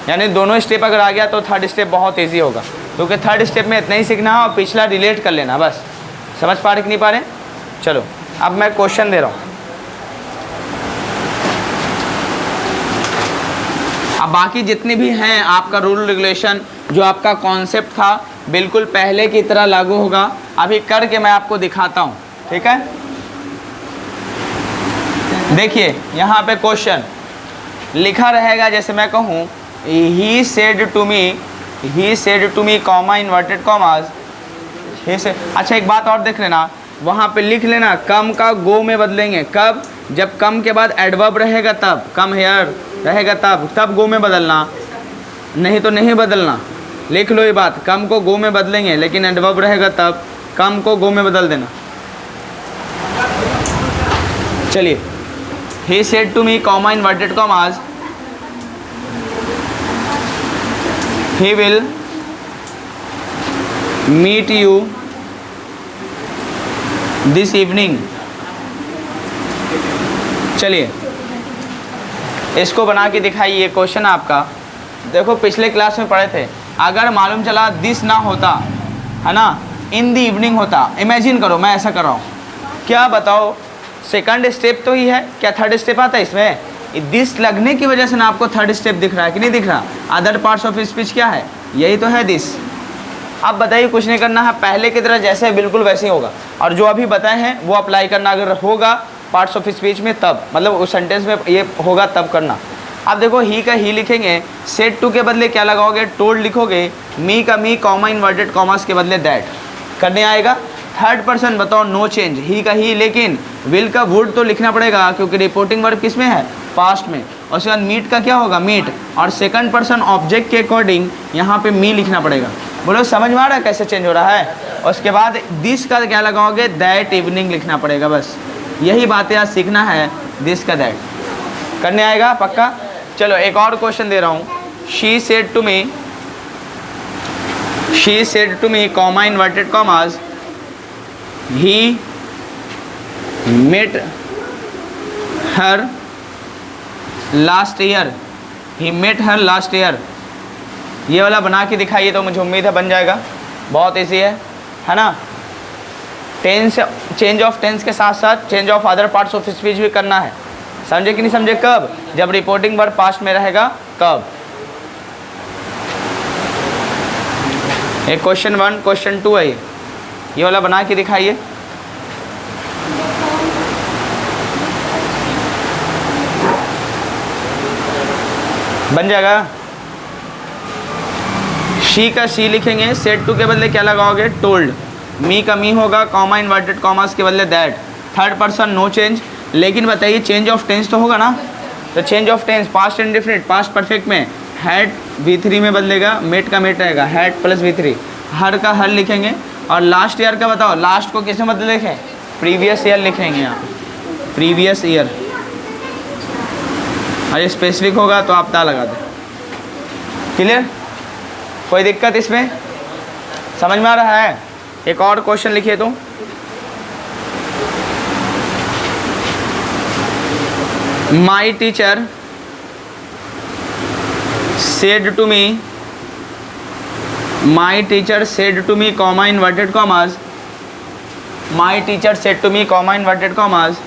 A: यानी दोनों स्टेप अगर आ गया तो थर्ड स्टेप बहुत इजी होगा, क्योंकि थर्ड स्टेप में इतना ही सीखना है और पिछला रिलेट कर लेना बस। समझ पा रहे कि नहीं पा रहे? चलो अब मैं क्वेश्चन दे रहा हूँ। अब बाकी जितने भी हैं आपका रूल रेगुलेशन, जो आपका कॉन्सेप्ट था बिल्कुल पहले की तरह लागू होगा। अभी करके मैं आपको दिखाता हूँ, ठीक है? देखिए यहाँ पे क्वेश्चन लिखा रहेगा, जैसे मैं कहूँ he said to me comma inverted commas, ही से। अच्छा एक बात और देख लेना, वहाँ पे लिख लेना कम का गो में बदलेंगे। कब? जब कम के बाद एडवर्ब रहेगा तब, कम हेयर रहेगा तब गो में बदलना, नहीं तो नहीं बदलना। लिख लो ये बात, कम को गो में बदलेंगे, लेकिन एडवर्ब रहेगा तब कम को गो में बदल देना। चलिए, he said to me comma inverted commas he will meet you this evening। चलिए इसको बना के दिखाइए। क्वेश्चन आपका देखो पिछले क्लास में पढ़े थे, अगर मालूम चला दिस ना होता है ना, इन द इवनिंग होता। इमेजिन करो मैं ऐसा कर रहा हूँ, क्या बताओ सेकंड स्टेप तो ही है, क्या थर्ड स्टेप आता है इसमें? दिस लगने की वजह से ना आपको थर्ड स्टेप दिख रहा है कि नहीं दिख रहा? अदर पार्ट्स ऑफ स्पीच क्या है? यही तो है दिस। अब बताइए, कुछ नहीं करना है, पहले की तरह जैसे है बिल्कुल वैसे ही होगा, और जो अभी बताए हैं वो अप्लाई करना। अगर होगा पार्ट्स ऑफ स्पीच में तब, मतलब उस सेंटेंस में ये होगा तब करना। अब देखो ही का ही लिखेंगे, सेड टू के बदले क्या लगाओगे? टोल्ड लिखोगे, मी का मी कॉमा इन्वर्टेड कॉमास के बदले दैट करने आएगा। थर्ड पर्सन बताओ नो चेंज, ही का ही, लेकिन विल का वुड तो लिखना पड़ेगा क्योंकि रिपोर्टिंग वर्ब किस में है? पास्ट में। और उसके बाद मीट का क्या होगा? मीट। और सेकंड पर्सन ऑब्जेक्ट के अकॉर्डिंग यहाँ पे मी लिखना पड़ेगा। बोलो समझ में आ रहा है कैसे चेंज हो रहा है? उसके बाद दिस का क्या लगाओगे? दैट इवनिंग लिखना पड़ेगा। बस यही बातें आज सीखना है, दिस का दैट करने आएगा पक्का। चलो एक और क्वेश्चन दे रहा हूँ, she said to me she said to me comma inverted commas he met her last year, he met her last year. ये वाला बना के दिखाइए तो मुझे उम्मीद है बन जाएगा। बहुत ईजी है ना। टेंस, चेंज ऑफ टेंस के साथ साथ change of other parts of speech भी करना है। समझे कि नहीं समझे? कब? जब रिपोर्टिंग वर्ब पास्ट में रहेगा तब। एक क्वेश्चन 1 क्वेश्चन 2 है ये वाला बना के दिखाइए। बन जाएगा। शी का शी लिखेंगे, सेड टू के बदले क्या लगाओगे? टोल्ड। मी का मी होगा, कॉमा इन्वर्टेड कॉमास के बदले that. Third person no change. लेकिन बताइए चेंज ऑफ टेंस तो होगा ना। तो change of tense past indefinite, past perfect में हैड V3 में बदलेगा, मेट का मेट रहेगा, हैड प्लस V3। हर का हर लिखेंगे। और लास्ट ईयर का बताओ, लास्ट को किस में बदल लिखें? प्रीवियस ईयर लिखेंगे यहाँ, प्रीवियस ईयर। और ये स्पेसिफिक होगा तो आप ता लगा दें। क्लियर? कोई दिक्कत इसमें? समझ में आ रहा है? एक और क्वेश्चन लिखिए तो। My teacher said to me, my teacher said to me comma inverted commas, my teacher said to me comma inverted commas,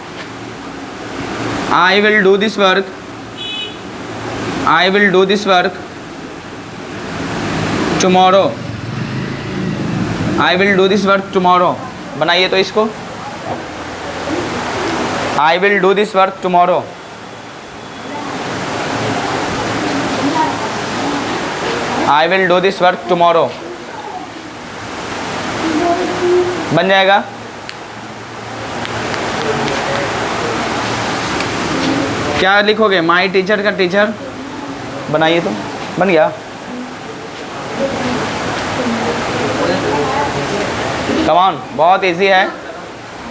A: I will do this work, I will do this work tomorrow, I will do this work tomorrow. बनाइए तो इसको, I will do this work tomorrow. I will do this work tomorrow. बन जाएगा। क्या लिखोगे? My teacher का teacher बनाइए तो बन गया। कम ऑन, बहुत इजी है,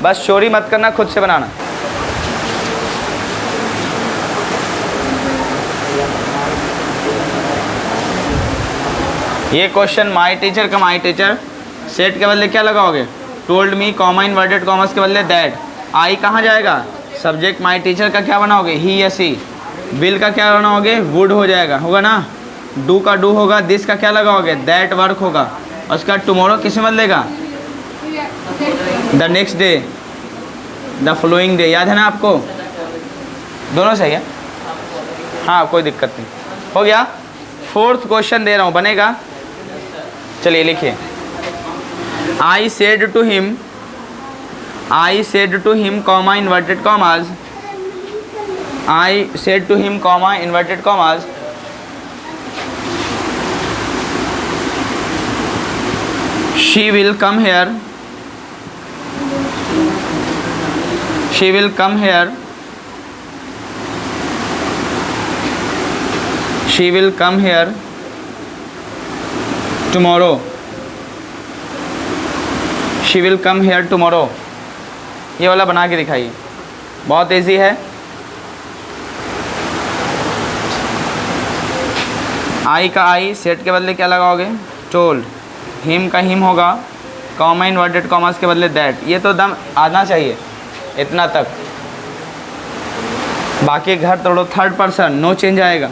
A: बस चोरी मत करना, खुद से बनाना। ये क्वेश्चन माई टीचर का माई टीचर, सेट के बदले क्या लगाओगे? Told me comma inverted commas के बदले दैट। आई कहाँ जाएगा? सब्जेक्ट माई टीचर का क्या बनाओगे? ही या सी। विल का क्या बनाओगे? वुड हो जाएगा, होगा ना। डू का डू होगा। दिस का क्या लगाओगे? दैट वर्क होगा। और उसका टुमारो किस में बदलेगा? The next day, the following day. याद है ना आपको? दोनों सही है। हाँ, कोई दिक्कत नहीं। हो गया। फोर्थ क्वेश्चन दे रहा हूँ, बनेगा? चलिए लिखिए। I said to him, I said to him comma inverted commas, I said to him comma inverted commas, she will come here, she will come here, she will come here tomorrow, she will come here tomorrow। ये वाला बना के दिखाइए, बहुत easy है। आई का आई, set के बदले क्या लगाओगे? टोल्ड। हिम का हिम होगा, कॉमा इन्वर्टेड कॉमास के बदले दैट। ये तो दम आना चाहिए इतना तक, बाकी घर तोड़ो। थर्ड पर्सन नो चेंज आएगा,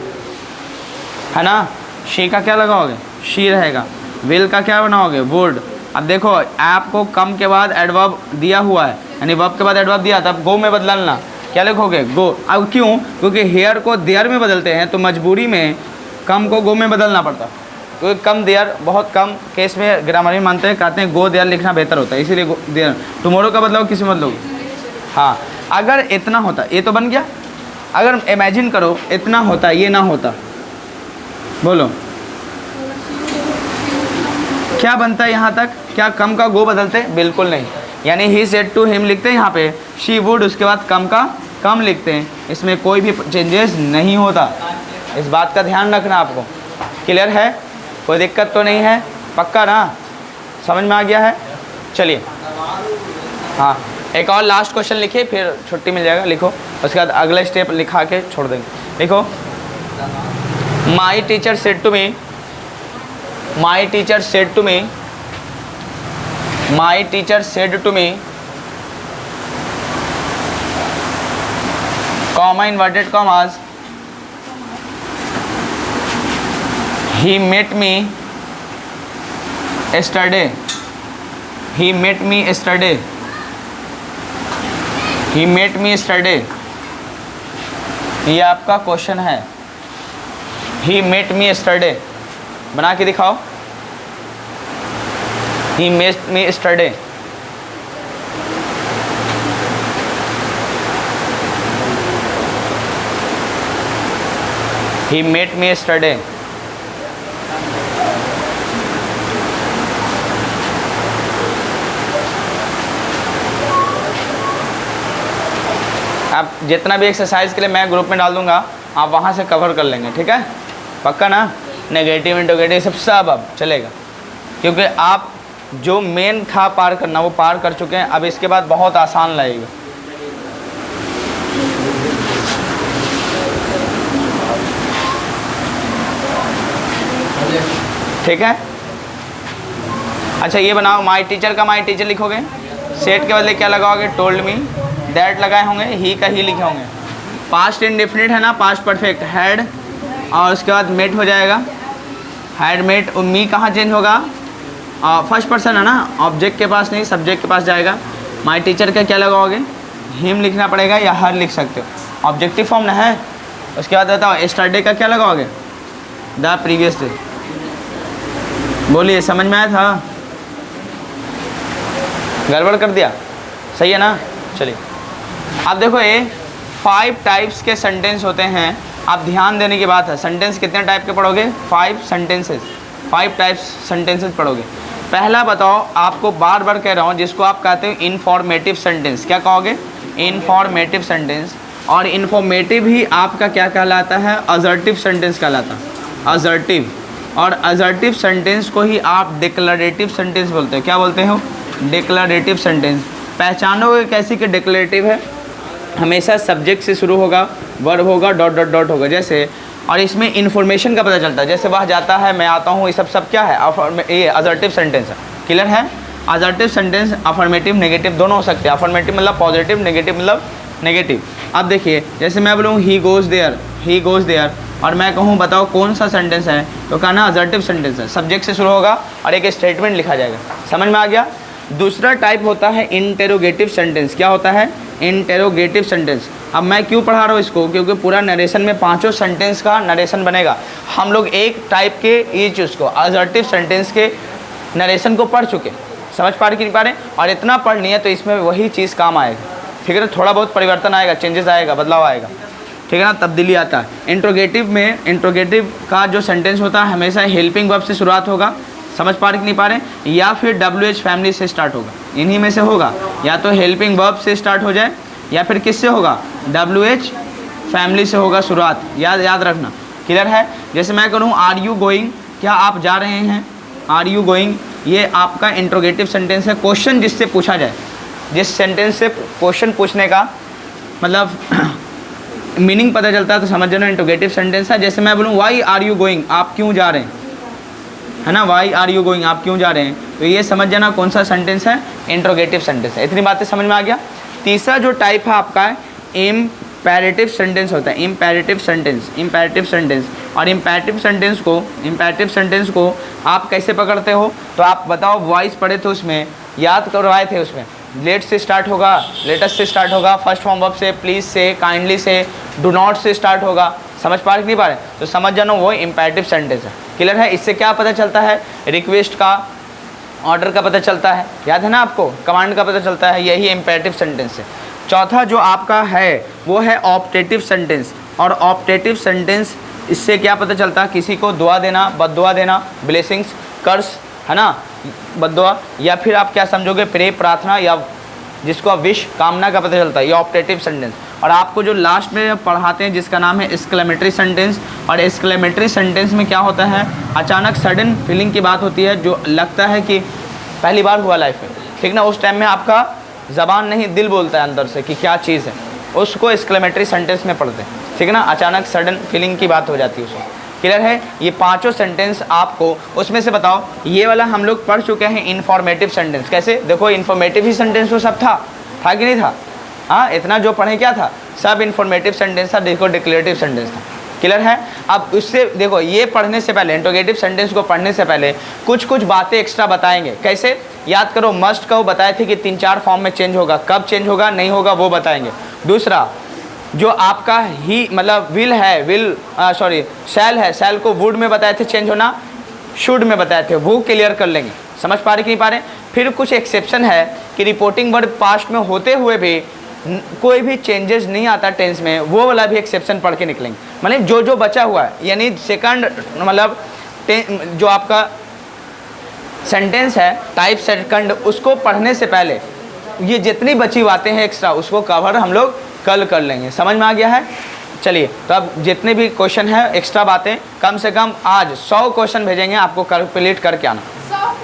A: है ना। शी का क्या लगाओगे? शी रहेगा। विल का क्या बनाओगे? वुड। अब देखो, आपको कम के बाद एडवर्ब दिया हुआ है, यानी वर्ब के बाद एडवर्ब दिया, तब गो में बदलना। क्या लिखोगे? गो। अब क्यों? क्योंकि हेयर को देयर में बदलते हैं, तो मजबूरी में कम को गो में बदलना पड़ता। क्योंकि कम देयर बहुत कम केस में ग्रामर मानते हैं, कहते हैं गो देयर लिखना बेहतर होता है, इसीलिए देयर। टुमारो का बदलाव किस में बदलोगे? हाँ, अगर इतना होता, ये तो बन गया। अगर इमेजिन करो इतना होता, ये ना होता, बोलो क्या बनता है यहाँ तक? क्या कम का गो बदलते? बिल्कुल नहीं। यानी ही सेड टू हिम लिखते हैं यहाँ पे, शी वुड, उसके बाद कम का कम लिखते हैं। इसमें कोई भी चेंजेस नहीं होता, इस बात का ध्यान रखना आपको। क्लियर है? कोई दिक्कत तो नहीं है? पक्का ना? समझ में आ गया है? चलिए, हाँ, एक और लास्ट क्वेश्चन लिखिए, फिर छुट्टी मिल जाएगा। लिखो, उसके बाद अगला स्टेप लिखा के छोड़ देंगे। लिखो, my teacher said to me, my teacher said to me, my teacher said to me, comma inverted commas, he met me yesterday, he met me yesterday, he met me yesterday, ये आपका question है। he met me yesterday, बना के दिखाओ। he met me yesterday, he met me yesterday, आप जितना भी exercise के लिए मैं ग्रुप में डाल दूंगा, आप वहाँ से कवर कर लेंगे, ठीक है? पक्का ना? नेगेटिव इंटरोगेटिव सब अब चलेगा, क्योंकि आप जो मेन था पार करना वो पार कर चुके हैं। अब इसके बाद बहुत आसान लगेगा। ठीक है? अच्छा ये बनाओ, माई टीचर का माई टीचर लिखोगे, सेट के बदले क्या लगाओगे? टोल्ड मी, दैट लगाए होंगे, ही का ही लिखे होंगे। पास्ट इंडेफिनिट है ना, पास्ट परफेक्ट, हैड और उसके बाद मेट हो जाएगा, हैड मेट। मी कहाँ चेंज होगा? फर्स्ट पर्सन है ना, ऑब्जेक्ट के पास नहीं सब्जेक्ट के पास जाएगा। माई टीचर का क्या लगाओगे? हिम लिखना पड़ेगा या हर लिख सकते हो, ऑब्जेक्टिव फॉर्म ना है। उसके बाद बताओ यस्टरडे का क्या लगाओगे? The previous day. बोलिए समझ में आया था? गड़बड़ कर दिया? सही है ना? चलिए अब देखो, ये 5 टाइप्स के सेंटेंस होते हैं। आप ध्यान देने की बात है, सेंटेंस कितने टाइप के पढ़ोगे? 5 सेंटेंसेस, 5 टाइप्स सेंटेंसेस पढ़ोगे। पहला बताओ, आपको बार बार कह रहा हूँ, जिसको आप कहते हो इन्फॉर्मेटिव सेंटेंस। क्या कहोगे? Informative sentence. और इन्फॉर्मेटिव ही आपका क्या कहलाता है? असर्टिव सेंटेंस कहलाता है, असर्टिव। और असर्टिव सेंटेंस को ही आप डिक्लरेटिव सेंटेंस बोलते हो। क्या बोलते हो? डिक्लरेटिव सेंटेंस। पहचानोगे कैसे कि डिक्लरेटिव है? हमेशा सब्जेक्ट से शुरू होगा, वर्ब होगा, डॉट डॉट डॉट होगा जैसे। और इसमें इन्फॉर्मेशन का पता चलता है, जैसे वह जाता है, मैं आता हूँ, ये सब क्या है? ये असर्टिव सेंटेंस है। क्लियर है? असर्टिव सेंटेंस अफर्मेटिव नेगेटिव दोनों हो सकते हैं। अफर्मेटिव मतलब पॉजिटिव, नेगेटिव मतलब नेगेटिव। अब देखिए, जैसे मैं बोलूँ he goes there, he goes there, और मैं कहूँ बताओ कौन सा सेंटेंस है, तो कहना असर्टिव सेंटेंस है। सब्जेक्ट से शुरू होगा और एक स्टेटमेंट लिखा जाएगा। समझ में आ गया? दूसरा टाइप होता है इंटेरोगेटिव सेंटेंस। क्या होता है? Interrogative sentence. अब मैं क्यों पढ़ा रहा हूँ इसको? क्योंकि पूरा नरेशन में 5 सेंटेंस का नरेशन बनेगा। हम लोग एक टाइप के ये चीज़ को, असर्टिव सेंटेंस के नरेशन को पढ़ चुके, समझ पा रहे कि नहीं पा रहे? और इतना पढ़ लिया तो इसमें वही चीज़ काम आएगा। ठीक है ना? थोड़ा बहुत परिवर्तन आएगा, चेंजेस आएगा, बदलाव आएगा। ठीक है ना? तब्दीली आता है। इंट्रोगेटिव में, इंट्रोगेटिव का जो सेंटेंस होता है हमेशा हेल्पिंग वर्ब से शुरुआत होगा। समझ पा रहे कि नहीं पा रहे? या फिर WH फैमिली से स्टार्ट होगा, इन्हीं में से होगा। या तो हेल्पिंग वर्ब से स्टार्ट हो जाए या फिर किससे होगा? WH फैमिली से होगा शुरुआत। याद रखना। क्लियर है? जैसे मैं करूँ आर यू गोइंग, क्या आप जा रहे हैं? आर यू गोइंग, ये आपका इंट्रोगेटिव सेंटेंस है। क्वेश्चन जिससे पूछा जाए, जिस सेंटेंस से क्वेश्चन पूछने का मतलब मीनिंग पता चलता है तो समझ जाना इंट्रोगेटिव सेंटेंस है। जैसे मैं बोलूँ वाई आर यू गोइंग, आप क्यों जा रहे हैं, है ना? वाई आर यू गोइंग, आप क्यों जा रहे हैं, तो ये समझ जाना कौन सा सेंटेंस है? इंट्रोगेटिव सेंटेंस है। इतनी बातें समझ में आ गया? तीसरा जो टाइप है आपका इम्पेरेटिव सेंटेंस होता है। Imperative sentence, imperative sentence. और इम्पेरेटिव सेंटेंस को आप कैसे पकड़ते हो? तो आप बताओ, वॉइस पढ़े थे उसमें, याद करवाए थे उसमें। लेट से स्टार्ट होगा, लेटेस्ट से स्टार्ट होगा, फर्स्ट फॉर्म वर्ब से, प्लीज़ से, काइंडली से, डू नॉट से स्टार्ट होगा। समझ पा रहे कि नहीं पा रहे? तो समझ जाना वो इम्पेरेटिव सेंटेंस है। क्लियर है? इससे क्या पता चलता है? रिक्वेस्ट का, ऑर्डर का पता चलता है। याद है ना आपको? कमांड का पता चलता है। यही इम्पेरेटिव सेंटेंस है। चौथा जो आपका है वो है ऑप्टेटिव सेंटेंस। और ऑप्टेटिव सेंटेंस, इससे क्या पता चलता है? किसी को दुआ देना, बद्दुआ देना, ब्लेसिंग्स, कर्स, है ना, बद्दुआ, या फिर आप क्या समझोगे? प्रे, प्रार्थना, या जिसको आप विश, कामना का पता चलता है। ये ऑप्टेटिव सेंटेंस। और आपको जो लास्ट में पढ़ाते हैं जिसका नाम है एक्सक्लेमेटरी सेंटेंस। और एक्सक्लेमेटरी सेंटेंस में क्या होता है? अचानक सडन फीलिंग की बात होती है, जो लगता है कि पहली बार हुआ लाइफ में, ठीक ना? उस टाइम में आपका ज़बान नहीं, दिल बोलता है अंदर से कि क्या चीज़ है, उसको एक्सक्लेमेटरी सेंटेंस में पढ़ते हैं। ठीक है ना? अचानक सडन फीलिंग की बात हो जाती है उसको। क्लियर है? ये पांचों सेंटेंस आपको उसमें से बताओ, ये वाला हम लोग पढ़ चुके हैं इन्फॉर्मेटिव सेंटेंस। कैसे? देखो इन्फॉर्मेटिव ही सेंटेंस तो सब था कि नहीं था? हाँ, इतना जो पढ़े क्या था, सब इन्फॉर्मेटिव सेंटेंस था। देखो डिक्लेरेटिव सेंटेंस था। क्लियर है? अब उससे देखो, ये पढ़ने से पहले, इंट्रोगेटिव सेंटेंस को पढ़ने से पहले कुछ कुछ बातें एक्स्ट्रा बताएंगे। कैसे? याद करो, मस्ट का वो बताए थे कि 3-4 फॉर्म में चेंज होगा, कब चेंज होगा नहीं होगा वो बताएंगे। दूसरा, जो आपका ही मतलब विल है, शैल है, शैल को वुड में बताए थे चेंज होना, शुड में बताए थे, वो क्लियर कर लेंगे। समझ पा रहे कि नहीं पा रहे? फिर कुछ एक्सेप्शन है कि रिपोर्टिंग वर्ब पास्ट में होते हुए भी कोई भी चेंजेस नहीं आता टेंस में, वो वाला भी एक्सेप्शन पढ़ के निकलेंगे। मतलब जो जो बचा हुआ है, यानी सेकंड मतलब जो आपका सेंटेंस है टाइप सेकंड, उसको पढ़ने से पहले ये जितनी बची बातें हैं एक्स्ट्रा, उसको कवर हम लोग कल कर लेंगे। समझ में आ गया है? चलिए, तो अब जितने भी क्वेश्चन है एक्स्ट्रा बातें, कम से कम आज 100 क्वेश्चन भेजेंगे आपको, कंप्लीट करके आना।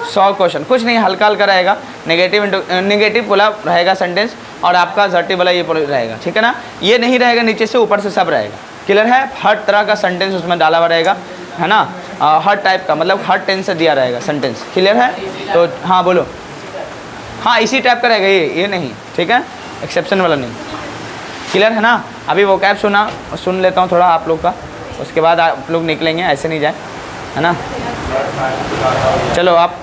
A: 100 क्वेश्चन, कुछ नहीं, हल्का हल्का रहेगा। नेगेटिव वाला रहेगा सेंटेंस, और आपका असर्टिव वाला ये रहेगा। ठीक है ना? ये नहीं रहेगा, नीचे से ऊपर से सब रहेगा। क्लियर है? हर तरह का सेंटेंस उसमें डाला हुआ रहेगा, है ना? हर टाइप का, मतलब हर टेंस से दिया रहेगा सेंटेंस। क्लियर है? तो हाँ बोलो। हाँ, इसी टाइप का रहेगा ये नहीं। ठीक है? एक्सेप्शन वाला नहीं। क्लियर है ना? अभी वो कैब सुन लेता हूँ थोड़ा आप लोग का, उसके बाद आप लोग निकलेंगे, ऐसे नहीं जाए, है ना? चलो आप